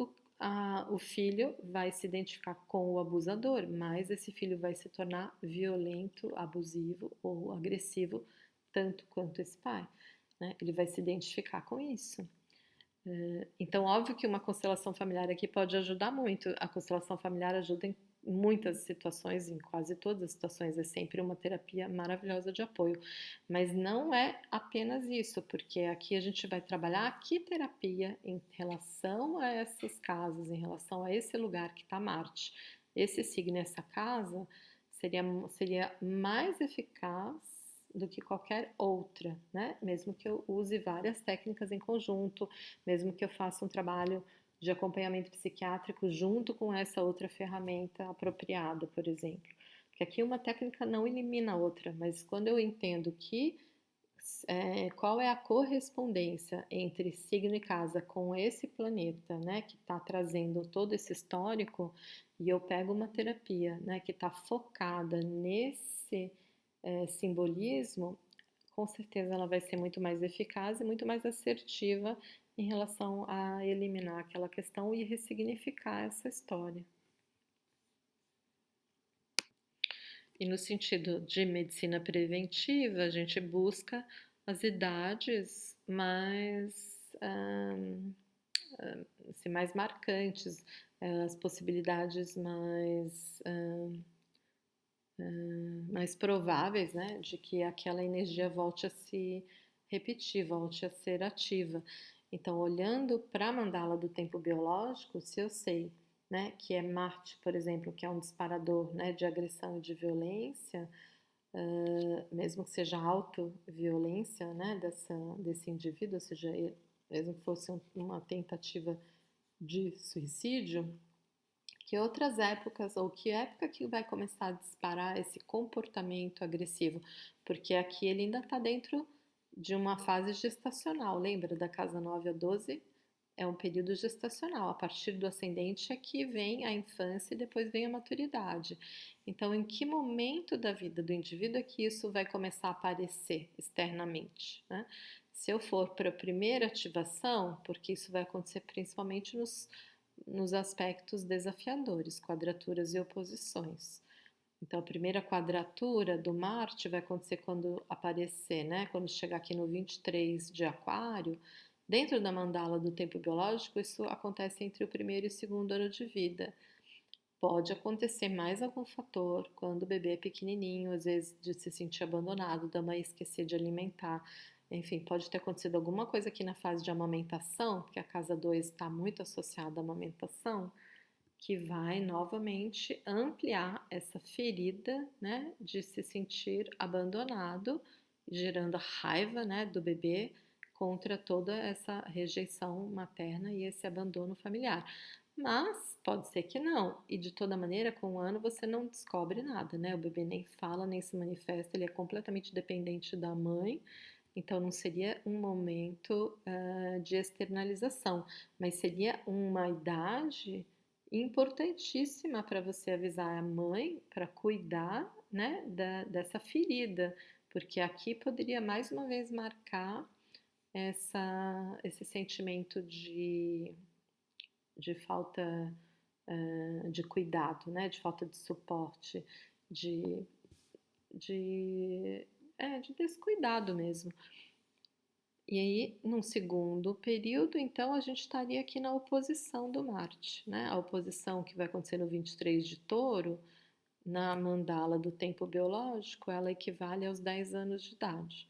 o filho vai se identificar com o abusador, mais esse filho vai se tornar violento, abusivo ou agressivo, tanto quanto esse pai, né? Ele vai se identificar com isso. Então, óbvio que uma constelação familiar aqui pode ajudar muito. A constelação familiar ajuda muitas situações, em quase todas as situações, é sempre uma terapia maravilhosa de apoio. Mas não é apenas isso, porque aqui a gente vai trabalhar aqui terapia em relação a essas casas, em relação a esse lugar que está Marte. Esse signo, essa casa, seria mais eficaz do que qualquer outra, né? Mesmo que eu use várias técnicas em conjunto, mesmo que eu faça um trabalho de acompanhamento psiquiátrico junto com essa outra ferramenta apropriada, por exemplo. Porque aqui uma técnica não elimina a outra, mas quando eu entendo que qual é a correspondência entre signo e casa com esse planeta, né, que está trazendo todo esse histórico, e eu pego uma terapia, né, que está focada nesse simbolismo, com certeza ela vai ser muito mais eficaz e muito mais assertiva em relação a eliminar aquela questão e ressignificar essa história. E no sentido de medicina preventiva, a gente busca as idades assim, mais marcantes, as possibilidades mais prováveis, né, de que aquela energia volte a se repetir, volte a ser ativa. Então, olhando para a mandala do tempo biológico, se eu sei, né, que é Marte, por exemplo, que é um disparador, né, de agressão e de violência, mesmo que seja autoviolência, né, desse indivíduo, ou seja, mesmo que fosse uma tentativa de suicídio, que outras épocas, ou que época que vai começar a disparar esse comportamento agressivo? Porque aqui ele ainda está dentro de uma fase gestacional, lembra da casa 9 a 12? É um período gestacional. A partir do ascendente é que vem a infância e depois vem a maturidade. Então, em que momento da vida do indivíduo é que isso vai começar a aparecer externamente, né? Se eu for para a primeira ativação, porque isso vai acontecer principalmente nos aspectos desafiadores, quadraturas e oposições. Então, a primeira quadratura do Marte vai acontecer quando aparecer, né? Quando chegar aqui no 23 de Aquário, dentro da mandala do tempo biológico, isso acontece entre o primeiro e o segundo ano de vida. Pode acontecer mais algum fator quando o bebê é pequenininho, às vezes de se sentir abandonado, da mãe esquecer de alimentar. Enfim, pode ter acontecido alguma coisa aqui na fase de amamentação, porque a casa 2 está muito associada à amamentação, que vai novamente ampliar essa ferida, né, de se sentir abandonado, gerando a raiva, né, do bebê contra toda essa rejeição materna e esse abandono familiar. Mas pode ser que não, e de toda maneira, com o ano você não descobre nada, né? O bebê nem fala, nem se manifesta, ele é completamente dependente da mãe, então não seria um momento de externalização, mas seria uma idade importantíssima para você avisar a mãe para cuidar, né, dessa ferida, porque aqui poderia mais uma vez marcar esse sentimento de falta de cuidado, né, de falta de suporte, de, de, de descuidado mesmo. E aí, num segundo período, então, a gente estaria aqui na oposição do Marte, né? A oposição que vai acontecer no 23 de Touro, na mandala do tempo biológico, ela equivale aos 10 anos de idade.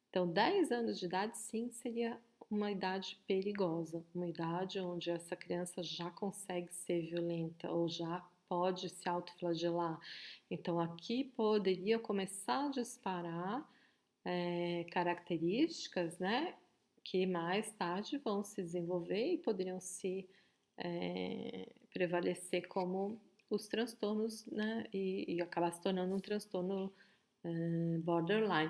Então, 10 anos de idade, sim, seria uma idade perigosa, uma idade onde essa criança já consegue ser violenta ou já pode se autoflagelar. Então, aqui poderia começar a disparar características, né, que mais tarde vão se desenvolver e poderiam se prevalecer como os transtornos, né, e acabar se tornando um transtorno borderline.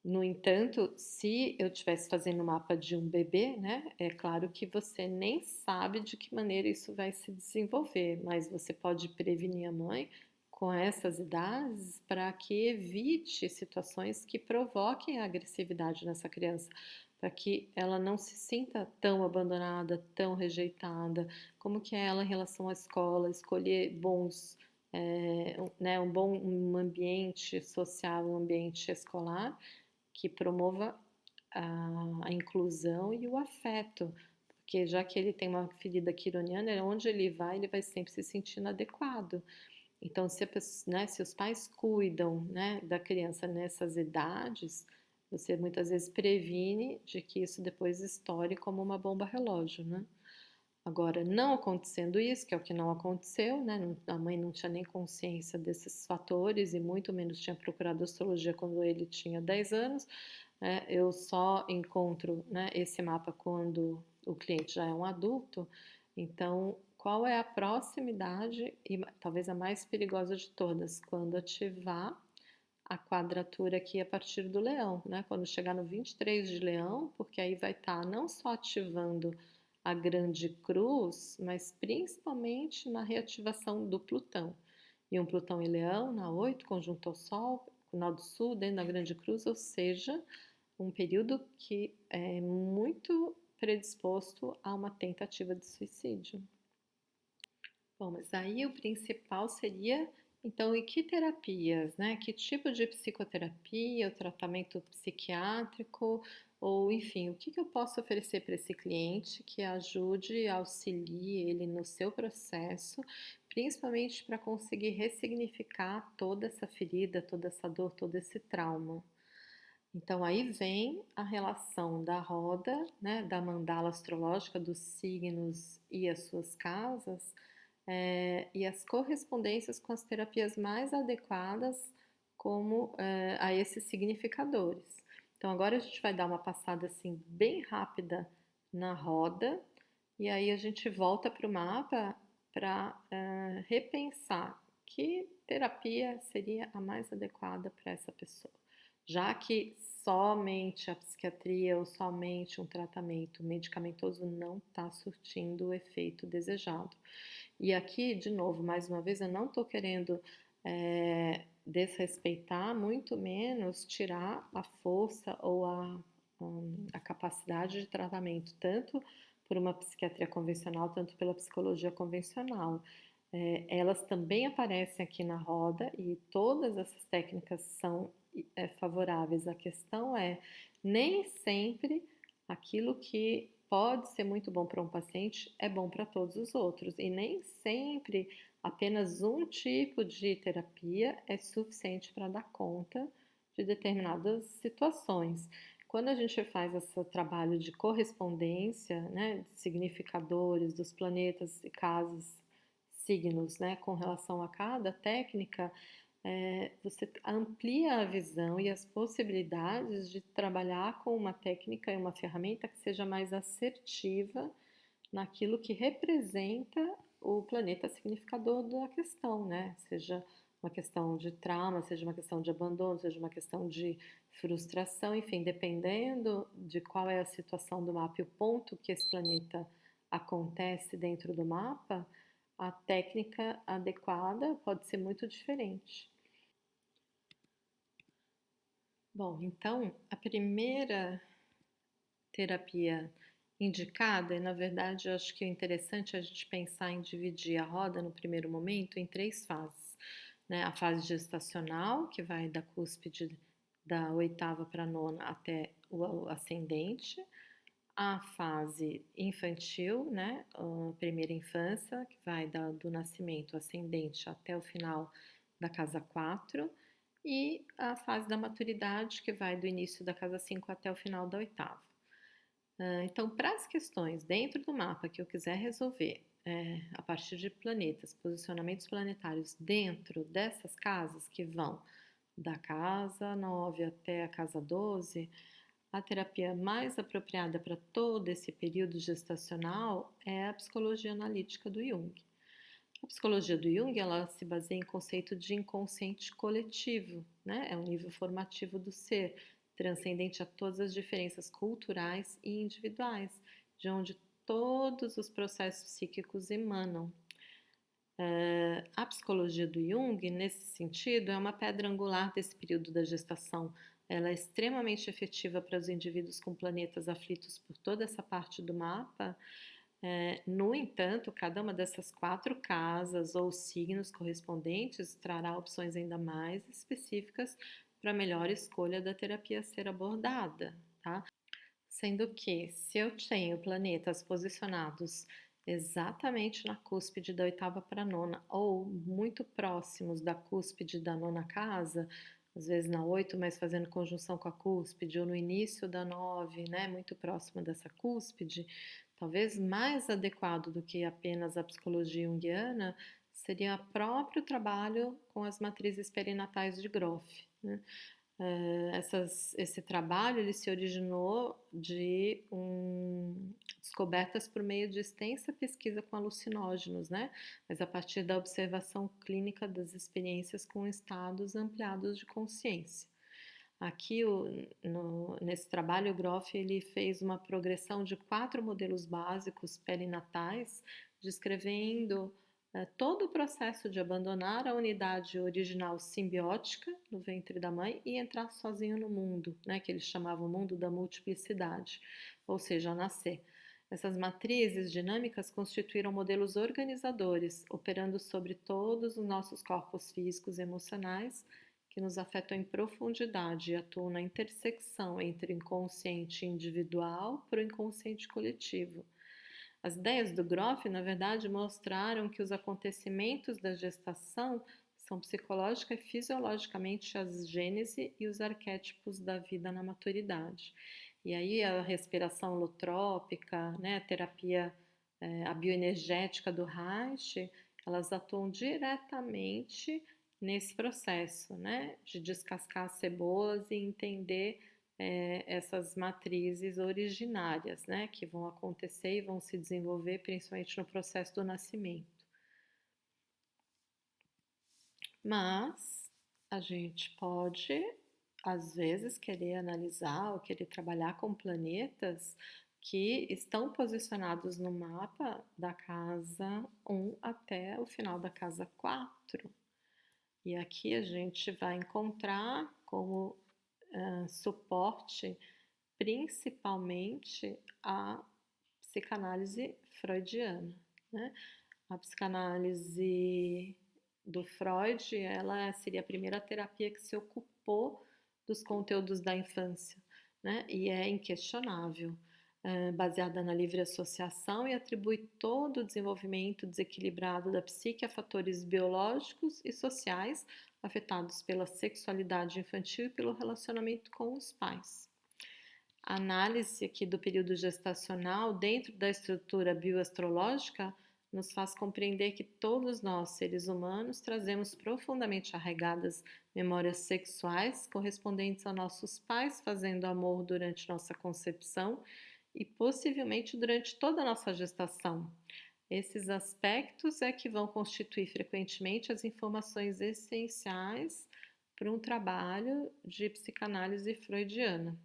No entanto, se eu estivesse fazendo o mapa de um bebê, né, é claro que você nem sabe de que maneira isso vai se desenvolver, mas você pode prevenir a mãe com essas idades para que evite situações que provoquem a agressividade nessa criança, para que ela não se sinta tão abandonada, tão rejeitada, como que é ela em relação à escola, escolher um bom ambiente social, um ambiente escolar, que promova a inclusão e o afeto, porque já que ele tem uma ferida quironiana, onde ele vai sempre se sentir inadequado. Então, né, se os pais cuidam, né, da criança nessas idades, você muitas vezes previne de que isso depois estoure como uma bomba relógio, né? Agora, não acontecendo isso, que é o que não aconteceu, né? A mãe não tinha nem consciência desses fatores e muito menos tinha procurado astrologia quando ele tinha 10 anos. Né? Eu só encontro, né, esse mapa quando o cliente já é um adulto. Então, qual é a proximidade e talvez a mais perigosa de todas? Quando ativar a quadratura aqui a partir do leão, né? Quando chegar no 23 de leão, porque aí vai estar não só ativando a grande cruz, mas principalmente na reativação do Plutão. E um Plutão em leão, na 8, conjunto ao Sol, no do Sul, dentro da grande cruz, ou seja, um período que é muito predisposto a uma tentativa de suicídio. Bom, mas aí o principal seria, então, e que terapias, né? Que tipo de psicoterapia, o tratamento psiquiátrico, ou enfim, o que que eu posso oferecer para esse cliente que ajude, auxilie ele no seu processo, principalmente para conseguir ressignificar toda essa ferida, toda essa dor, todo esse trauma. Então aí vem a relação da roda, né, da mandala astrológica, dos signos e as suas casas, e as correspondências com as terapias mais adequadas como a esses significadores. Então agora a gente vai dar uma passada assim bem rápida na roda e aí a gente volta para o mapa para repensar que terapia seria a mais adequada para essa pessoa. Já que somente a psiquiatria ou somente um tratamento medicamentoso não está surtindo o efeito desejado. E aqui, de novo, mais uma vez, eu não estou querendo desrespeitar, muito menos tirar a força ou a capacidade de tratamento, tanto por uma psiquiatria convencional, tanto pela psicologia convencional. Elas também aparecem aqui na roda e todas essas técnicas são favoráveis. A questão é, nem sempre aquilo que pode ser muito bom para um paciente é bom para todos os outros, e nem sempre apenas um tipo de terapia é suficiente para dar conta de determinadas situações. Quando a gente faz esse trabalho de correspondência, né, de significadores dos planetas e casas, signos, né, com relação a cada técnica, você amplia a visão e as possibilidades de trabalhar com uma técnica e uma ferramenta que seja mais assertiva naquilo que representa o planeta significador da questão, né? Seja uma questão de trauma, seja uma questão de abandono, seja uma questão de frustração, enfim, dependendo de qual é a situação do mapa e o ponto que esse planeta acontece dentro do mapa, a técnica adequada pode ser muito diferente. Bom, então a primeira terapia indicada, e na verdade eu acho que o interessante é a gente pensar em dividir a roda no primeiro momento em 3 fases, né? A fase gestacional, que vai da cúspide da oitava para a nona até o ascendente, a fase infantil, né? A primeira infância, que vai do nascimento ascendente até o final da casa 4, e a fase da maturidade, que vai do início da casa 5 até o final da oitava. Então, para as questões dentro do mapa que eu quiser resolver, a partir de planetas, posicionamentos planetários dentro dessas casas que vão da casa 9 até a casa 12, a terapia mais apropriada para todo esse período gestacional é a psicologia analítica do Jung. A psicologia do Jung, ela se baseia em conceito de inconsciente coletivo, né? É um nível formativo do ser, transcendente a todas as diferenças culturais e individuais, de onde todos os processos psíquicos emanam. A psicologia do Jung, nesse sentido, é uma pedra angular desse período da gestação. Ela é extremamente efetiva para os indivíduos com planetas aflitos por toda essa parte do mapa. No entanto, cada uma dessas 4 casas ou signos correspondentes trará opções ainda mais específicas para a melhor escolha da terapia a ser abordada, tá? Sendo que, se eu tenho planetas posicionados exatamente na cúspide da oitava para a nona, ou muito próximos da cúspide da nona casa, às vezes na oito, mas fazendo conjunção com a cúspide, ou no início da nove, né, muito próximo dessa cúspide, talvez mais adequado do que apenas a psicologia junguiana seria o próprio trabalho com as matrizes perinatais de Groff, né? Esse trabalho ele se originou de descobertas por meio de extensa pesquisa com alucinógenos, né? Mas a partir da observação clínica das experiências com estados ampliados de consciência. Aqui, nesse trabalho, o Groff ele fez uma progressão de 4 modelos básicos perinatais, descrevendo todo o processo de abandonar a unidade original simbiótica no ventre da mãe e entrar sozinho no mundo, né, que eles chamavam mundo da multiplicidade, ou seja, nascer. Essas matrizes dinâmicas constituíram modelos organizadores, operando sobre todos os nossos corpos físicos e emocionais, que nos afetam em profundidade e atuam na intersecção entre o inconsciente individual para o inconsciente coletivo. As ideias do Groff, na verdade, mostraram que os acontecimentos da gestação são psicológica e fisiologicamente as gênese e os arquétipos da vida na maturidade. E aí a respiração holotrópica, né, a terapia, a bioenergética do Reich, elas atuam diretamente nesse processo, né, de descascar as cebolas e entender essas matrizes originárias, né, que vão acontecer e vão se desenvolver principalmente no processo do nascimento. Mas a gente pode, às vezes, querer analisar ou querer trabalhar com planetas que estão posicionados no mapa da casa 1 até o final da casa 4. E aqui a gente vai encontrar como suporte principalmente a psicanálise freudiana, né? A psicanálise do Freud, ela seria a primeira terapia que se ocupou dos conteúdos da infância, né? E é inquestionável, baseada na livre associação e atribui todo o desenvolvimento desequilibrado da psique a fatores biológicos e sociais afetados pela sexualidade infantil e pelo relacionamento com os pais. A análise aqui do período gestacional dentro da estrutura bioastrológica nos faz compreender que todos nós, seres humanos, trazemos profundamente arraigadas memórias sexuais correspondentes a nossos pais fazendo amor durante nossa concepção e possivelmente durante toda a nossa gestação. Esses aspectos é que vão constituir frequentemente as informações essenciais para um trabalho de psicanálise freudiana.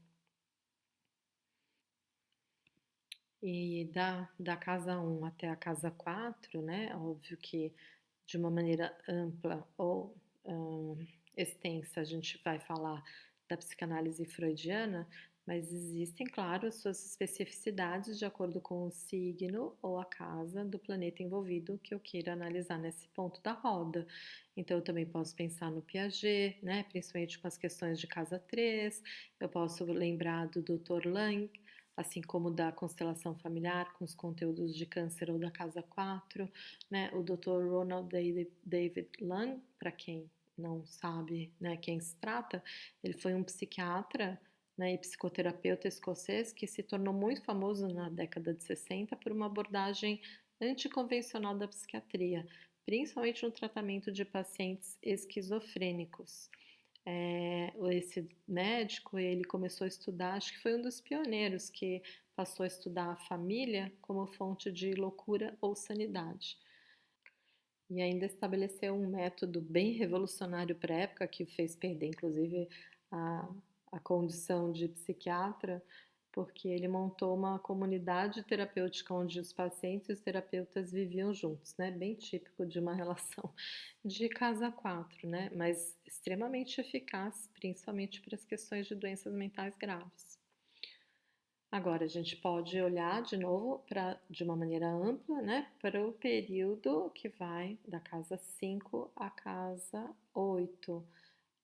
E da casa 1 até a casa 4, né? Óbvio que de uma maneira ampla ou extensa a gente vai falar da psicanálise freudiana, mas existem, claro, as suas especificidades de acordo com o signo ou a casa do planeta envolvido que eu queira analisar nesse ponto da roda. Então, eu também posso pensar no Piaget, né? Principalmente com as questões de casa 3, eu posso lembrar do Dr. Lang, assim como da constelação familiar, com os conteúdos de câncer ou da casa 4, né? O Dr. Ronald David Lang, para quem não sabe, né, quem se trata, ele foi um psiquiatra, né, e psicoterapeuta escocês que se tornou muito famoso na década de 60 por uma abordagem anticonvencional da psiquiatria, principalmente no tratamento de pacientes esquizofrênicos. Esse médico, ele começou a estudar, acho que foi um dos pioneiros que passou a estudar a família como fonte de loucura ou sanidade. E ainda estabeleceu um método bem revolucionário para a época, que o fez perder, inclusive, a, a condição de psiquiatra, porque ele montou uma comunidade terapêutica onde os pacientes e os terapeutas viviam juntos, né? Bem típico de uma relação de casa a quatro, né? Mas extremamente eficaz, principalmente para as questões de doenças mentais graves. Agora, a gente pode olhar de novo de uma maneira ampla, né, para o período que vai da casa 5 à casa 8,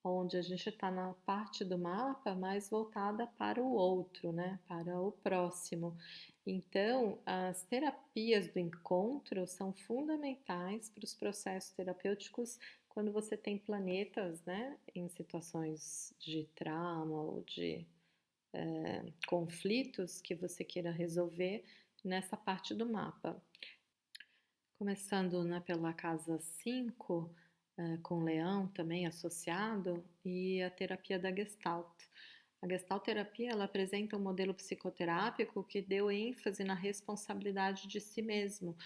onde a gente está na parte do mapa mais voltada para o outro, né? Para o próximo. Então, as terapias do encontro são fundamentais para os processos terapêuticos quando você tem planetas, né, em situações de trauma ou de conflitos que você queira resolver nessa parte do mapa. Começando, né, pela casa 5, com leão também associado, e a terapia da Gestalt. A Gestalt terapia ela apresenta um modelo psicoterápico que deu ênfase na responsabilidade de si mesmo,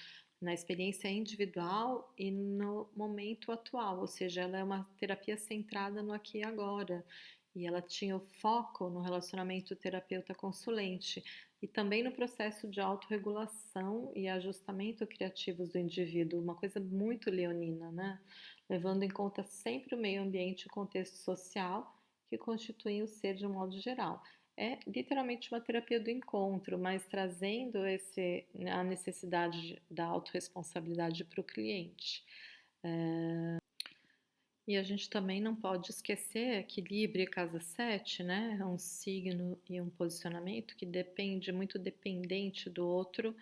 na experiência individual e no momento atual, ou seja, ela é uma terapia centrada no aqui e agora. E ela tinha o foco no relacionamento terapeuta-consulente e também no processo de autorregulação e ajustamento criativos do indivíduo, uma coisa muito leonina, né? Levando em conta sempre o meio ambiente e o contexto social que constituem o ser de um modo geral. É literalmente uma terapia do encontro, mas trazendo a necessidade da autorresponsabilidade para o cliente. E a gente também não pode esquecer que Libra e Casa 7, né, é um signo e um posicionamento que depende, muito dependente do outro,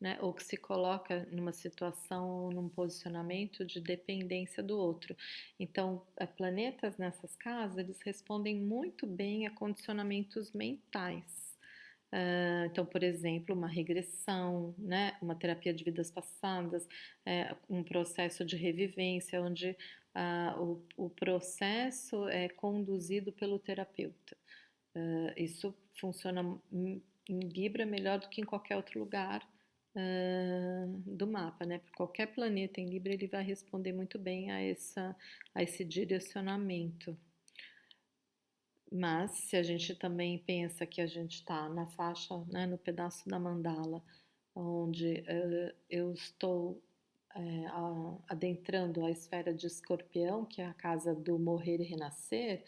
né, ou que se coloca numa situação ou num posicionamento de dependência do outro. Então, planetas nessas casas, eles respondem muito bem a condicionamentos mentais. Então, por exemplo, uma regressão, né, uma terapia de vidas passadas, um processo de revivência, onde o processo é conduzido pelo terapeuta. Isso funciona em Libra melhor do que em qualquer outro lugar do mapa, né? Porque qualquer planeta em Libra ele vai responder muito bem a esse direcionamento. Mas se a gente também pensa que a gente está na faixa, né, no pedaço da mandala, onde eu estou adentrando a esfera de Escorpião, que é a casa do morrer e renascer,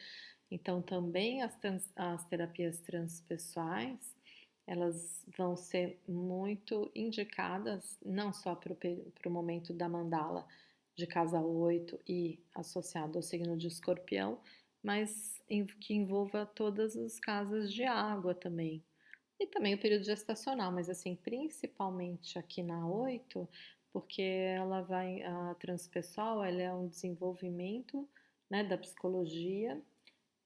então também as terapias transpessoais, elas vão ser muito indicadas, não só para o momento da mandala de casa 8 e associado ao signo de Escorpião, mas que envolva todas as casas de água também. E também o período gestacional, mas assim, principalmente aqui na 8, porque a transpessoal, ela é um desenvolvimento, né, da psicologia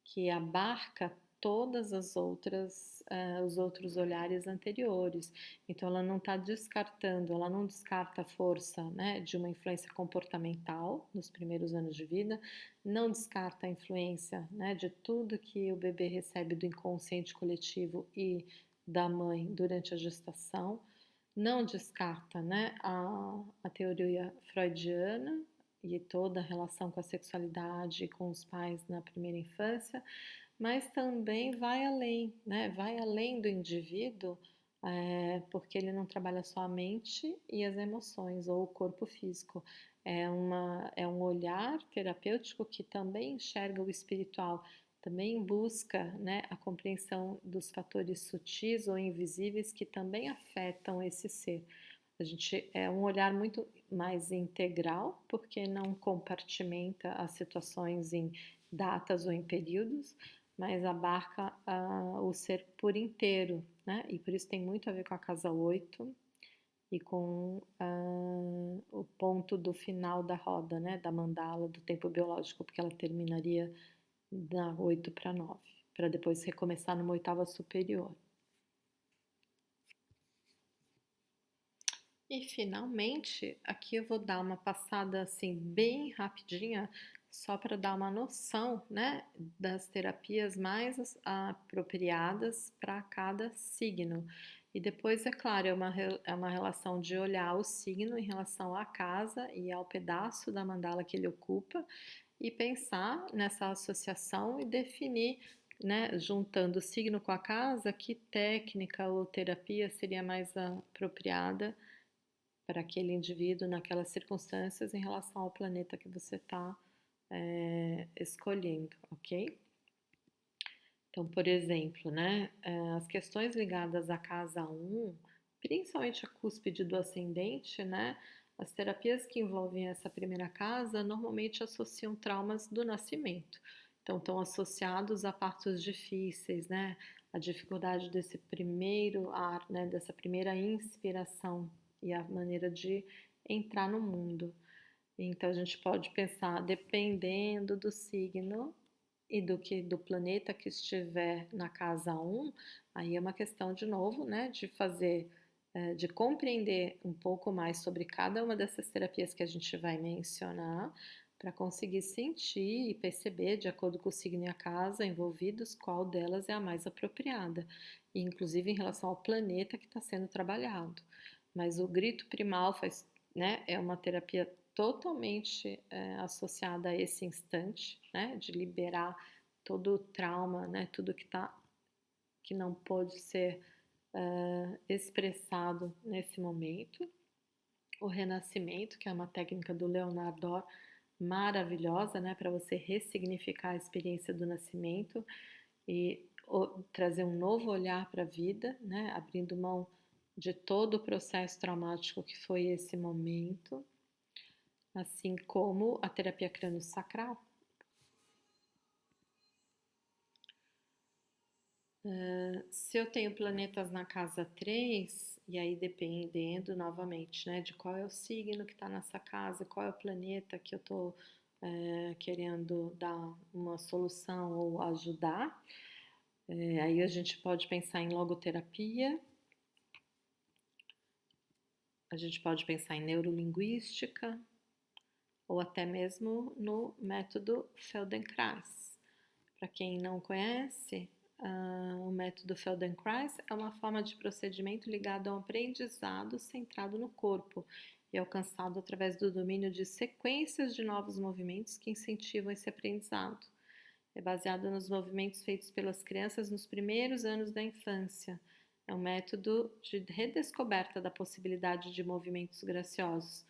que abarca todas as outras, os outros olhares anteriores. Então, ela não está descartando, ela não descarta a força, né, de uma influência comportamental nos primeiros anos de vida, não descarta a influência, né, de tudo que o bebê recebe do inconsciente coletivo e da mãe durante a gestação, não descarta, né, a teoria freudiana e toda a relação com a sexualidade e com os pais na primeira infância, mas também vai além, né? Vai além do indivíduo, porque ele não trabalha só a mente e as emoções ou o corpo físico. É um olhar terapêutico que também enxerga o espiritual, também busca, né, a compreensão dos fatores sutis ou invisíveis que também afetam esse ser. A gente é um olhar muito mais integral, porque não compartimenta as situações em datas ou em períodos, mas abarca o ser por inteiro, né? E por isso tem muito a ver com a casa 8 e com o ponto do final da roda, né? Da mandala, do tempo biológico, porque ela terminaria da 8 para 9, para depois recomeçar numa oitava superior. E finalmente, aqui eu vou dar uma passada assim bem rapidinha, só para dar uma noção, né, das terapias mais apropriadas para cada signo. E depois, é claro, é uma relação de olhar o signo em relação à casa e ao pedaço da mandala que ele ocupa e pensar nessa associação e definir, né, juntando o signo com a casa, que técnica ou terapia seria mais apropriada para aquele indivíduo naquelas circunstâncias em relação ao planeta que você está escolhendo, ok? Então, por exemplo, né, as questões ligadas à casa 1, principalmente a cúspide do ascendente, né, as terapias que envolvem essa primeira casa normalmente associam traumas do nascimento. Então, estão associados a partos difíceis, né? A dificuldade desse primeiro ar, né? Dessa primeira inspiração e a maneira de entrar no mundo. Então, a gente pode pensar, dependendo do signo e do planeta que estiver na casa 1, aí é uma questão de novo, né, de fazer, de compreender um pouco mais sobre cada uma dessas terapias que a gente vai mencionar, para conseguir sentir e perceber, de acordo com o signo e a casa envolvidos, qual delas é a mais apropriada, e inclusive em relação ao planeta que está sendo trabalhado. Mas o grito primal faz, né, é uma terapia totalmente associada a esse instante, né, de liberar todo o trauma, né, tudo que não pôde ser expressado nesse momento. O renascimento, que é uma técnica do Leonardo maravilhosa, né, para você ressignificar a experiência do nascimento e trazer um novo olhar para a vida, né, abrindo mão de todo o processo traumático que foi esse momento, assim como a terapia crânio-sacral. Se eu tenho planetas na casa 3, e aí dependendo novamente, né, de qual é o signo que está nessa casa, qual é o planeta que eu estou querendo dar uma solução ou ajudar, aí a gente pode pensar em logoterapia, a gente pode pensar em neurolinguística, ou até mesmo no método Feldenkrais. Para quem não conhece, o método Feldenkrais é uma forma de procedimento ligado a um aprendizado centrado no corpo e alcançado através do domínio de sequências de novos movimentos que incentivam esse aprendizado. É baseado nos movimentos feitos pelas crianças nos primeiros anos da infância. É um método de redescoberta da possibilidade de movimentos graciosos,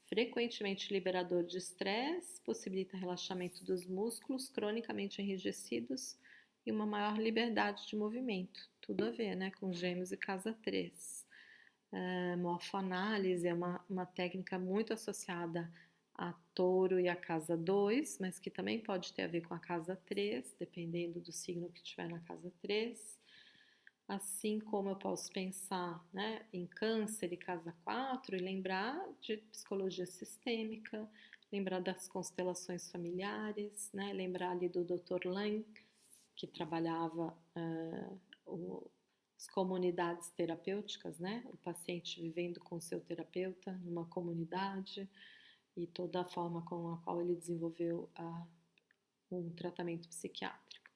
frequentemente liberador de estresse, possibilita relaxamento dos músculos cronicamente enrijecidos e uma maior liberdade de movimento. Tudo a ver, né, com Gêmeos e Casa 3. Morfoanálise é uma técnica muito associada a Touro e a Casa 2, mas que também pode ter a ver com a Casa 3, dependendo do signo que estiver na Casa 3. Assim como eu posso pensar, né, em Câncer e Casa 4 e lembrar de psicologia sistêmica, lembrar das constelações familiares, né, lembrar ali do Dr. Lang, que trabalhava as comunidades terapêuticas, né, o paciente vivendo com seu terapeuta numa comunidade e toda a forma com a qual ele desenvolveu um tratamento psiquiátrico.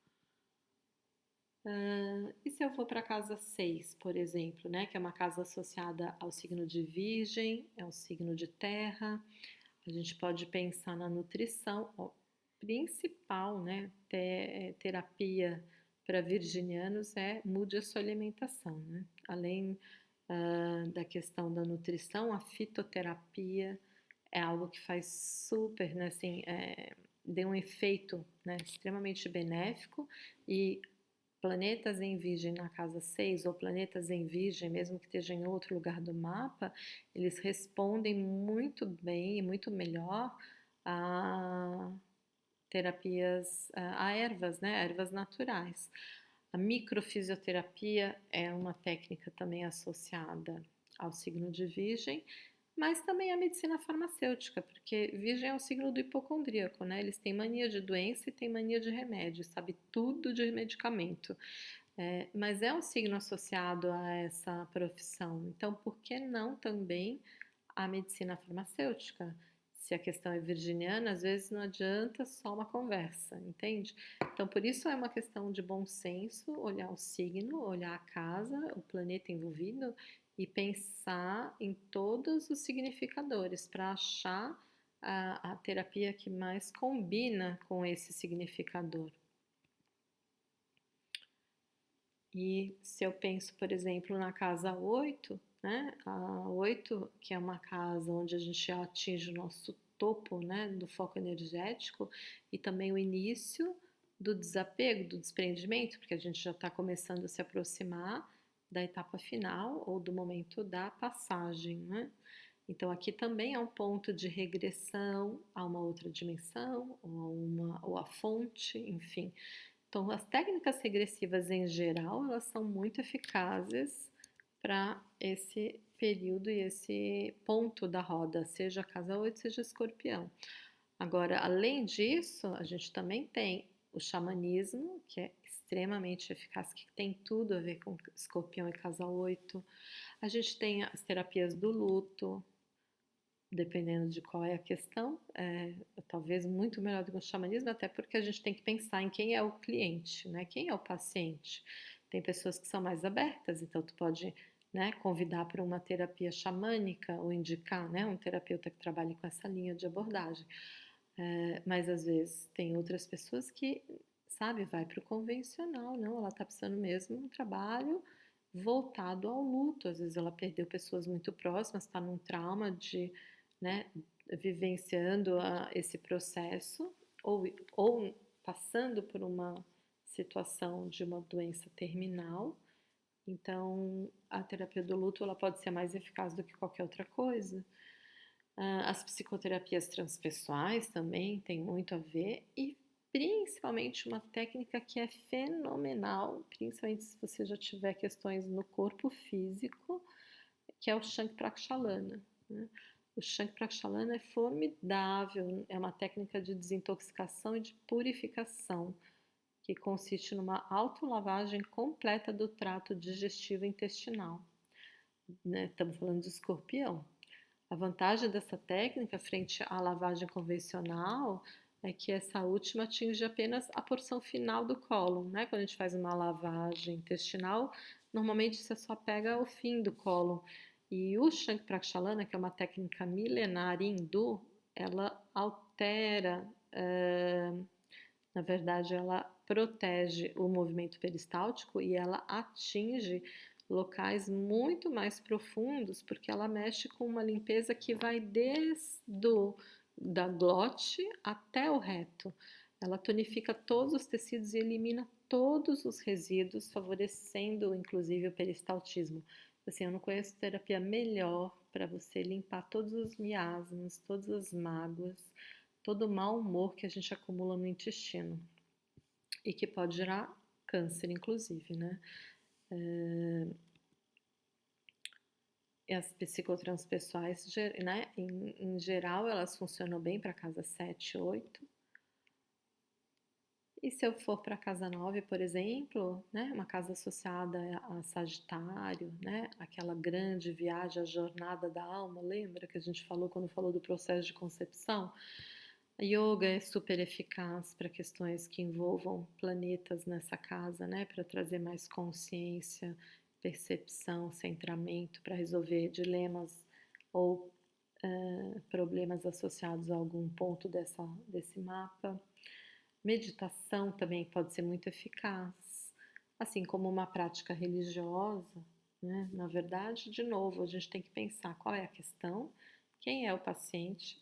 E se eu for para a casa 6, por exemplo, né, que é uma casa associada ao signo de Virgem, é um signo de terra, a gente pode pensar na nutrição, principal, né, terapia para virginianos é mude a sua alimentação, né? Além da questão da nutrição, a fitoterapia é algo que faz super, né, assim, tem um efeito, né, extremamente benéfico e planetas em Virgem na casa 6 ou planetas em Virgem, mesmo que esteja em outro lugar do mapa, eles respondem muito bem e muito melhor a terapias, a ervas, né, ervas naturais. A microfisioterapia é uma técnica também associada ao signo de Virgem, mas também a medicina farmacêutica, porque Virgem é o signo do hipocondríaco, né? Eles têm mania de doença e têm mania de remédio, sabe tudo de medicamento. Mas é um signo associado a essa profissão, então por que não também a medicina farmacêutica? Se a questão é virginiana, às vezes não adianta só uma conversa, entende? Então, por isso é uma questão de bom senso, olhar o signo, olhar a casa, o planeta envolvido e pensar em todos os significadores para achar a terapia que mais combina com esse significador. E se eu penso, por exemplo, na casa 8, né? A 8, que é uma casa onde a gente atinge o nosso topo, né, do foco energético e também o início do desapego, do desprendimento, porque a gente já está começando a se aproximar da etapa final ou do momento da passagem, né? Então, aqui também é um ponto de regressão a uma outra dimensão, ou a fonte, enfim. Então, as técnicas regressivas em geral, elas são muito eficazes para esse período e esse ponto da roda, seja casa 8, seja escorpião. Agora, além disso, a gente também tem o xamanismo, que é extremamente eficaz, que tem tudo a ver com escorpião e casa 8. A gente tem as terapias do luto, dependendo de qual é a questão, talvez muito melhor do que o xamanismo, até porque a gente tem que pensar em quem é o cliente, né? Quem é o paciente. Tem pessoas que são mais abertas, então tu pode, né, convidar para uma terapia xamânica ou indicar, né, um terapeuta que trabalhe com essa linha de abordagem. Mas às vezes tem outras pessoas que, sabe, vai para o convencional, não, ela está precisando mesmo de um trabalho voltado ao luto. Às vezes ela perdeu pessoas muito próximas, está num trauma de, né, vivenciando esse processo ou passando por uma situação de uma doença terminal. Então, a terapia do luto ela pode ser mais eficaz do que qualquer outra coisa. As psicoterapias transpessoais também têm muito a ver e principalmente uma técnica que é fenomenal, principalmente se você já tiver questões no corpo físico, que é o Shank Prakshalana, né? O Shank Prakshalana é formidável, é uma técnica de desintoxicação e de purificação, que consiste numa autolavagem completa do trato digestivo intestinal, né? Estamos falando de escorpião. A vantagem dessa técnica frente à lavagem convencional é que essa última atinge apenas a porção final do cólon, né? Quando a gente faz uma lavagem intestinal, normalmente você só pega o fim do cólon. E o Shank Prakshalana, que é uma técnica milenar hindu, ela altera, na verdade, ela protege o movimento peristáltico e ela atinge locais muito mais profundos, porque ela mexe com uma limpeza que vai da glote até o reto. Ela tonifica todos os tecidos e elimina todos os resíduos, favorecendo inclusive o peristaltismo. Assim, eu não conheço terapia melhor para você limpar todos os miasmas, todas as mágoas, todo o mau humor que a gente acumula no intestino e que pode gerar câncer, inclusive, né? E as psicotrans né, em geral, elas funcionam bem para casa 7, 8. E se eu for para casa 9, por exemplo, né, uma casa associada a Sagitário, né, aquela grande viagem, a jornada da alma, lembra que a gente falou quando falou do processo de concepção? A yoga é super eficaz para questões que envolvam planetas nessa casa, né, para trazer mais consciência, percepção, centramento, para resolver dilemas ou problemas associados a algum ponto desse mapa. Meditação também pode ser muito eficaz, assim como uma prática religiosa, né? Na verdade, de novo, a gente tem que pensar qual é a questão, quem é o paciente,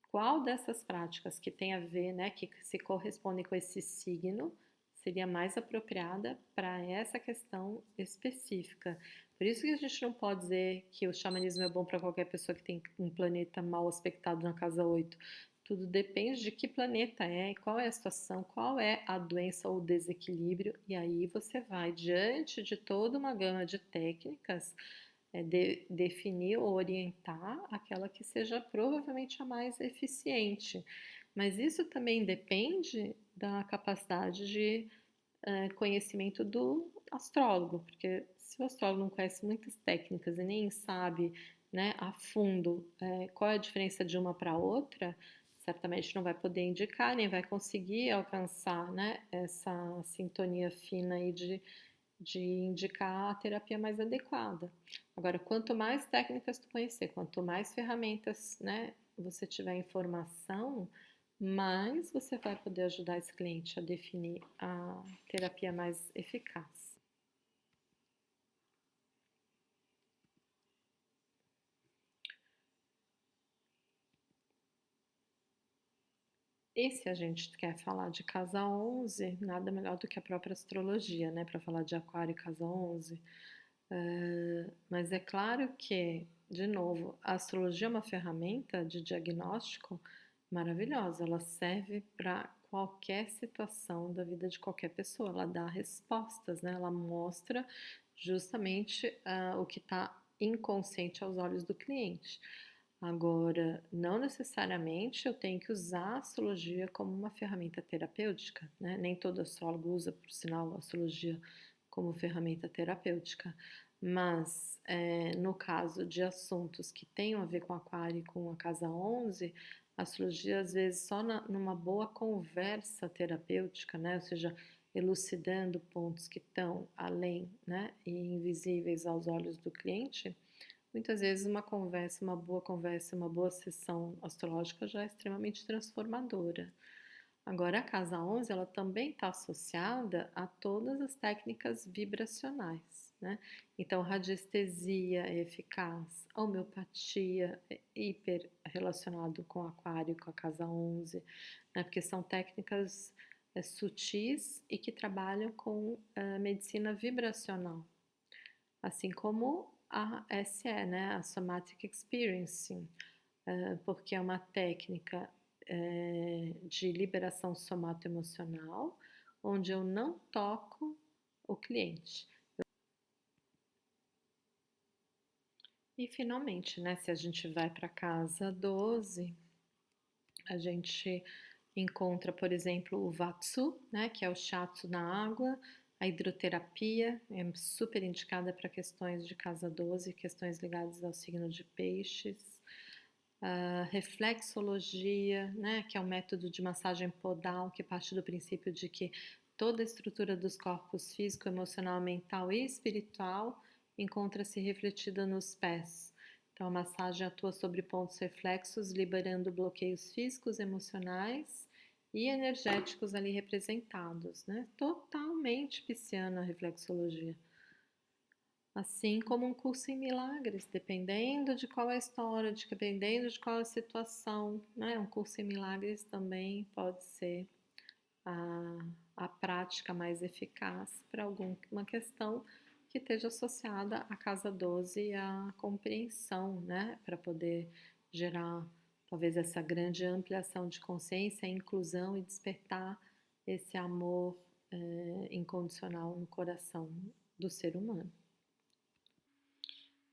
qual dessas práticas que tem a ver, né, que se correspondem com esse signo, seria mais apropriada para essa questão específica. Por isso que a gente não pode dizer que o xamanismo é bom para qualquer pessoa que tem um planeta mal aspectado na casa 8. Tudo depende de que planeta é, qual é a situação, qual é a doença ou desequilíbrio, e aí você vai, diante de toda uma gama de técnicas, definir ou orientar aquela que seja provavelmente a mais eficiente. Mas isso também depende da capacidade de conhecimento do astrólogo, porque se o astrólogo não conhece muitas técnicas e nem sabe, né, a fundo qual é a diferença de uma para outra, certamente não vai poder indicar, nem vai conseguir alcançar, né, essa sintonia fina aí de indicar a terapia mais adequada. Agora, quanto mais técnicas tu conhecer, quanto mais ferramentas, né, você tiver informação, mais você vai poder ajudar esse cliente a definir a terapia mais eficaz. E se a gente quer falar de casa 11, nada melhor do que a própria astrologia, né, para falar de aquário e casa 11. Mas é claro que de novo, a astrologia é uma ferramenta de diagnóstico maravilhosa, ela serve para qualquer situação da vida de qualquer pessoa, ela dá respostas, né? Ela mostra justamente o que está inconsciente aos olhos do cliente. Agora, não necessariamente eu tenho que usar a astrologia como uma ferramenta terapêutica, né? Nem todo astrólogo usa, por sinal, a astrologia como ferramenta terapêutica. Mas, no caso de assuntos que tenham a ver com Aquário e com a casa 11, a astrologia, às vezes, só numa boa conversa terapêutica, né? Ou seja, elucidando pontos que estão além, né? E invisíveis aos olhos do cliente. Muitas vezes uma boa sessão astrológica já é extremamente transformadora. Agora, a casa 11, ela também está associada a todas as técnicas vibracionais, né? Então, radiestesia é eficaz, a homeopatia é hiper relacionado com aquário, com a casa 11, né? Porque são técnicas sutis e que trabalham com medicina vibracional, assim como a SE, né, a Somatic Experiencing, porque é uma técnica de liberação somato-emocional, onde eu não toco o cliente. E finalmente, né, se a gente vai para casa 12, a gente encontra, por exemplo, o Vatsu, né, que é o shiatsu na água, a hidroterapia é super indicada para questões de casa 12, questões ligadas ao signo de peixes. A reflexologia, né, que é um método de massagem podal que parte do princípio de que toda a estrutura dos corpos físico, emocional, mental e espiritual encontra-se refletida nos pés. Então, a massagem atua sobre pontos reflexos, liberando bloqueios físicos, emocionais e energéticos ali representados, né? Totalmente pisciana a reflexologia. Assim como um curso em milagres, dependendo de qual é a história, dependendo de qual é a situação, né? Um curso em milagres também pode ser a prática mais eficaz para alguma questão que esteja associada à casa 12 e à compreensão, né? Para poder gerar talvez essa grande ampliação de consciência, inclusão e despertar esse amor incondicional no coração do ser humano.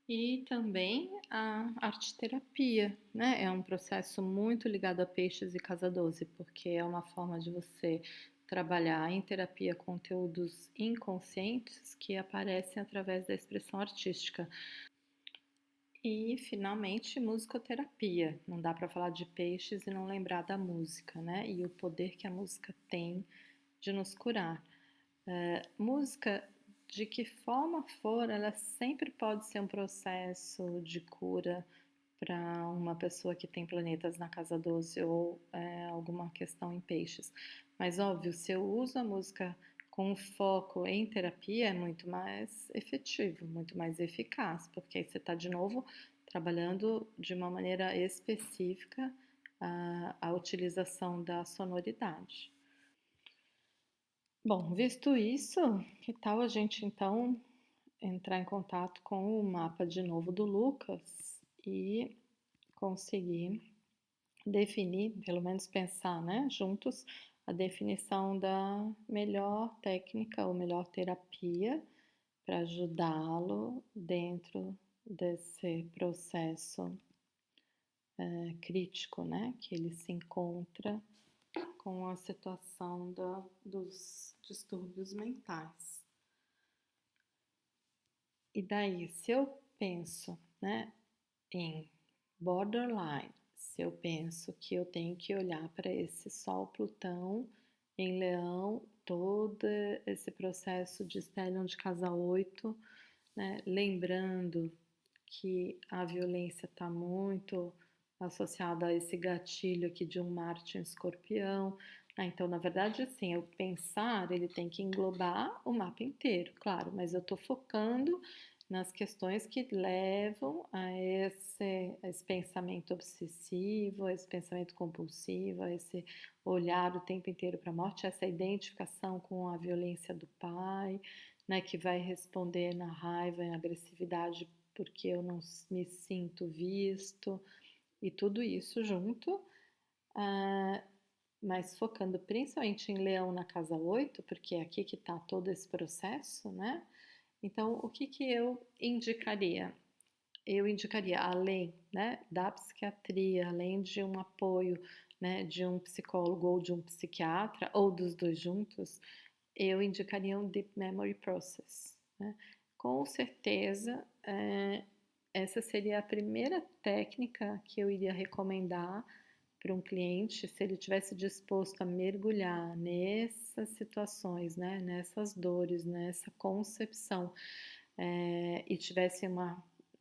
E também a arte-terapia, né? É um processo muito ligado a peixes e casa 12, porque é uma forma de você trabalhar em terapia conteúdos inconscientes que aparecem através da expressão artística. E, finalmente, musicoterapia. Não dá para falar de peixes e não lembrar da música, né? E o poder que a música tem de nos curar. Música, de que forma for, ela sempre pode ser um processo de cura para uma pessoa que tem planetas na casa 12 ou alguma questão em peixes. Mas, óbvio, se eu uso a música com foco em terapia, é muito mais efetivo, muito mais eficaz, porque aí você está, de novo, trabalhando de uma maneira específica a utilização da sonoridade. Bom, visto isso, que tal a gente então entrar em contato com o mapa de novo do Lucas e conseguir definir, pelo menos pensar, né, juntos, a definição da melhor técnica ou melhor terapia para ajudá-lo dentro desse processo crítico, né, que ele se encontra com a situação dos distúrbios mentais. E daí, se eu penso, né, em borderline, se eu penso que eu tenho que olhar para esse Sol Plutão em Leão, todo esse processo de stellium de casa 8, né, lembrando que a violência está muito associada a esse gatilho aqui de um Marte em Escorpião. Então, na verdade, assim, o pensar, ele tem que englobar o mapa inteiro, claro, mas eu estou focando nas questões que levam a esse pensamento obsessivo, a esse pensamento compulsivo, a esse olhar o tempo inteiro para a morte, essa identificação com a violência do pai, né, que vai responder na raiva e agressividade porque eu não me sinto visto, e tudo isso junto, ah, mas focando principalmente em Leão na casa 8, porque é aqui que está todo esse processo, né? Então, o que que eu indicaria? Eu indicaria, além, né, da psiquiatria, além de um apoio, né, de um psicólogo ou de um psiquiatra, ou dos dois juntos, eu indicaria um Deep Memory Process, né? Com certeza, essa seria a primeira técnica que eu iria recomendar para um cliente, se ele tivesse disposto a mergulhar nessas situações, né, nessas dores, nessa concepção, e tivesse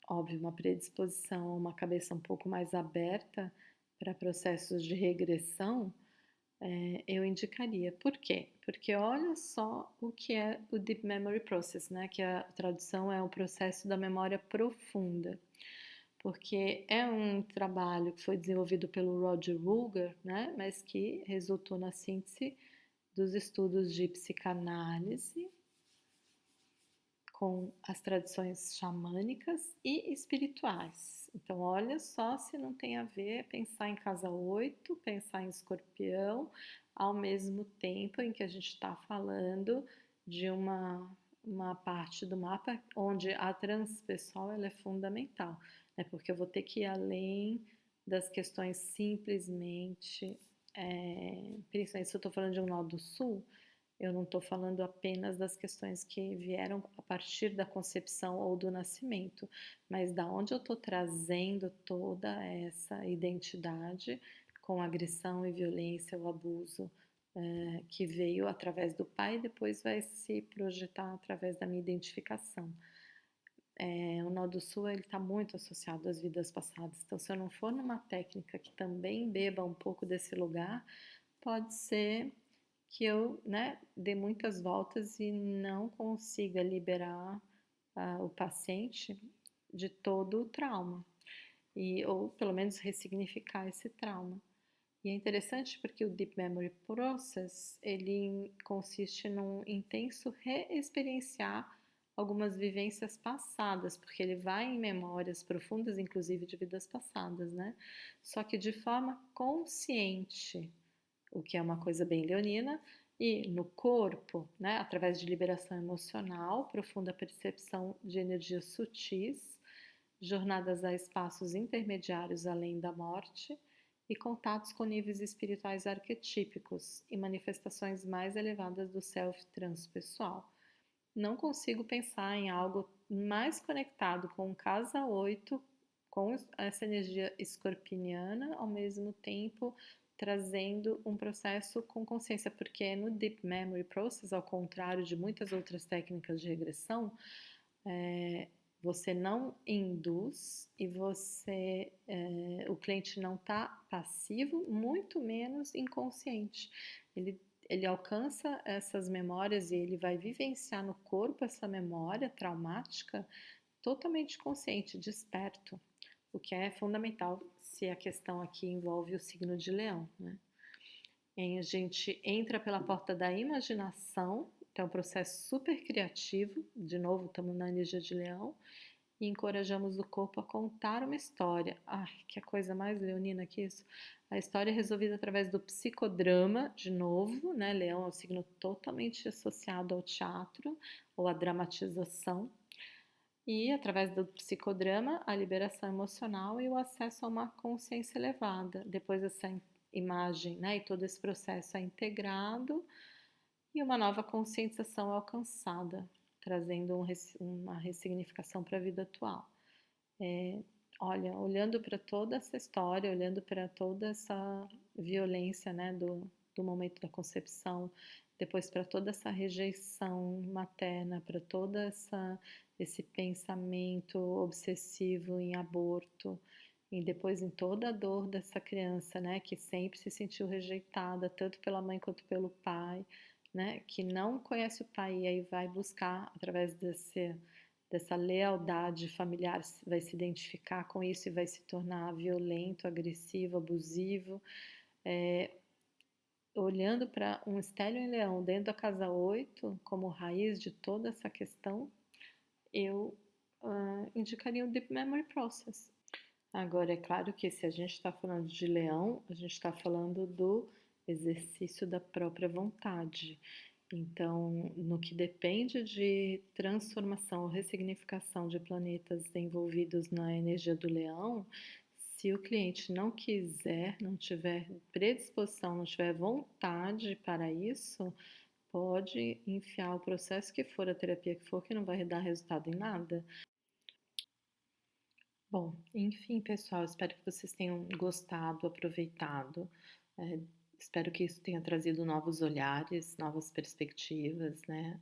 óbvio, uma predisposição, uma cabeça um pouco mais aberta para processos de regressão, eu indicaria. Por quê? Porque olha só o que é o Deep Memory Process, né? Que a tradução é o processo da memória profunda. Porque é um trabalho que foi desenvolvido pelo Roger Ruger, né? Mas que resultou na síntese dos estudos de psicanálise com as tradições xamânicas e espirituais. Então, olha só se não tem a ver pensar em casa 8, pensar em escorpião, ao mesmo tempo em que a gente está falando de uma parte do mapa onde a transpessoal ela é fundamental, né? Porque eu vou ter que ir além das questões simplesmente, principalmente se eu estou falando de um nó do sul, eu não estou falando apenas das questões que vieram a partir da concepção ou do nascimento, mas da onde eu estou trazendo toda essa identidade com agressão e violência, o abuso que veio através do pai e depois vai se projetar através da minha identificação. O nó do sul ele está muito associado às vidas passadas, então se eu não for numa técnica que também beba um pouco desse lugar, pode ser que eu, né, dê muitas voltas e não consiga liberar o paciente de todo o trauma, ou pelo menos ressignificar esse trauma. E é interessante porque o Deep Memory Process, ele consiste num intenso reexperienciar algumas vivências passadas, porque ele vai em memórias profundas, inclusive de vidas passadas, né? Só que de forma consciente, o que é uma coisa bem leonina, e no corpo, né, através de liberação emocional, profunda percepção de energias sutis, jornadas a espaços intermediários além da morte e contatos com níveis espirituais arquetípicos e manifestações mais elevadas do self transpessoal. Não consigo pensar em algo mais conectado com casa 8, com essa energia escorpiniana, ao mesmo tempo trazendo um processo com consciência, porque no Deep Memory Process, ao contrário de muitas outras técnicas de regressão, você não induz e o cliente não está passivo, muito menos inconsciente. Ele alcança essas memórias e ele vai vivenciar no corpo essa memória traumática totalmente consciente, desperto, o que é fundamental se a questão aqui envolve o signo de Leão, né? A gente entra pela porta da imaginação, então é um processo super criativo, de novo estamos na energia de Leão, e encorajamos o corpo a contar uma história. Ai, que coisa mais leonina que isso. A história é resolvida através do psicodrama, de novo, né? Leão é um signo totalmente associado ao teatro ou à dramatização. E através do psicodrama, a liberação emocional e o acesso a uma consciência elevada. Depois essa imagem, né, e todo esse processo é integrado e uma nova conscientização é alcançada, trazendo uma ressignificação para a vida atual. Olha, olhando para toda essa história, olhando para toda essa violência, né, do momento da concepção, depois para toda essa rejeição materna, para esse pensamento obsessivo em aborto, e depois em toda a dor dessa criança, né, que sempre se sentiu rejeitada, tanto pela mãe quanto pelo pai, né, que não conhece o pai e aí vai buscar através dessa lealdade familiar, vai se identificar com isso e vai se tornar violento, agressivo, abusivo. Olhando para um estélio em leão dentro da casa 8, como raiz de toda essa questão, eu indicaria o Deep Memory Process. Agora, é claro que se a gente está falando de leão, a gente está falando do exercício da própria vontade. Então, no que depende de transformação ou ressignificação de planetas envolvidos na energia do leão, se o cliente não quiser, não tiver predisposição, não tiver vontade para isso, pode enfiar o processo que for, a terapia que for, que não vai dar resultado em nada. Bom, enfim, pessoal, espero que vocês tenham gostado, aproveitado. É, espero que isso tenha trazido novos olhares, novas perspectivas, né?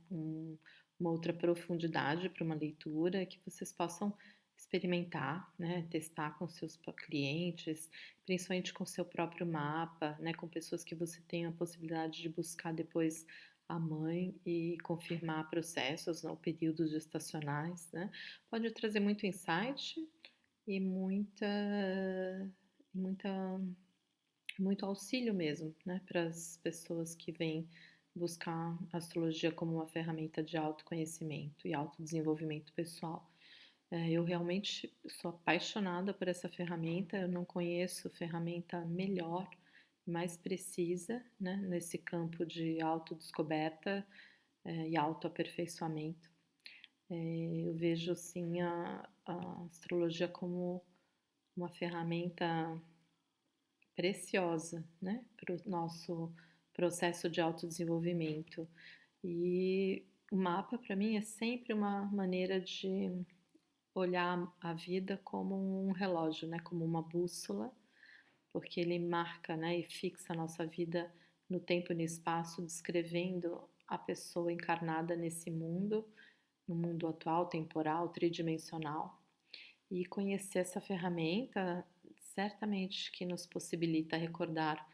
Uma outra profundidade para uma leitura que vocês possam experimentar, né? Testar com seus clientes, principalmente com seu próprio mapa, né? Com pessoas que você tem a possibilidade de buscar depois a mãe e confirmar processos ou períodos gestacionais, né? Pode trazer muito insight e muita, muito auxílio mesmo, né, para as pessoas que vêm buscar a astrologia como uma ferramenta de autoconhecimento e autodesenvolvimento pessoal. Eu realmente sou apaixonada por essa ferramenta, eu não conheço ferramenta melhor, mais precisa, né, nesse campo de autodescoberta, e autoaperfeiçoamento. Eu vejo, sim, a astrologia como uma ferramenta preciosa, né, para o nosso processo de autodesenvolvimento. E o mapa, para mim, é sempre uma maneira de olhar a vida como um relógio, né, como uma bússola, porque ele marca, né, e fixa a nossa vida no tempo e no espaço, descrevendo a pessoa encarnada nesse mundo, no mundo atual, temporal, tridimensional. E conhecer essa ferramenta certamente que nos possibilita recordar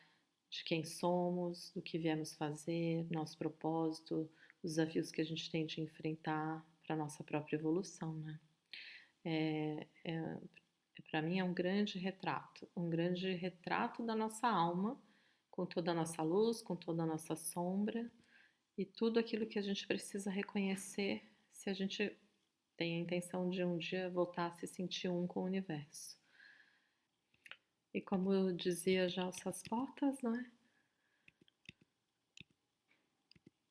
de quem somos, do que viemos fazer, nosso propósito, os desafios que a gente tem de enfrentar para a nossa própria evolução, né? É, é, Para mim é um grande retrato da nossa alma, com toda a nossa luz, com toda a nossa sombra e tudo aquilo que a gente precisa reconhecer se a gente tem a intenção de um dia voltar a se sentir um com o universo. E como eu dizia já essas portas, né?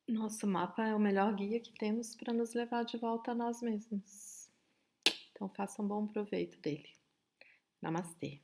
Nosso mapa é o melhor guia que temos para nos levar de volta a nós mesmos. Então faça um bom proveito dele. Namastê.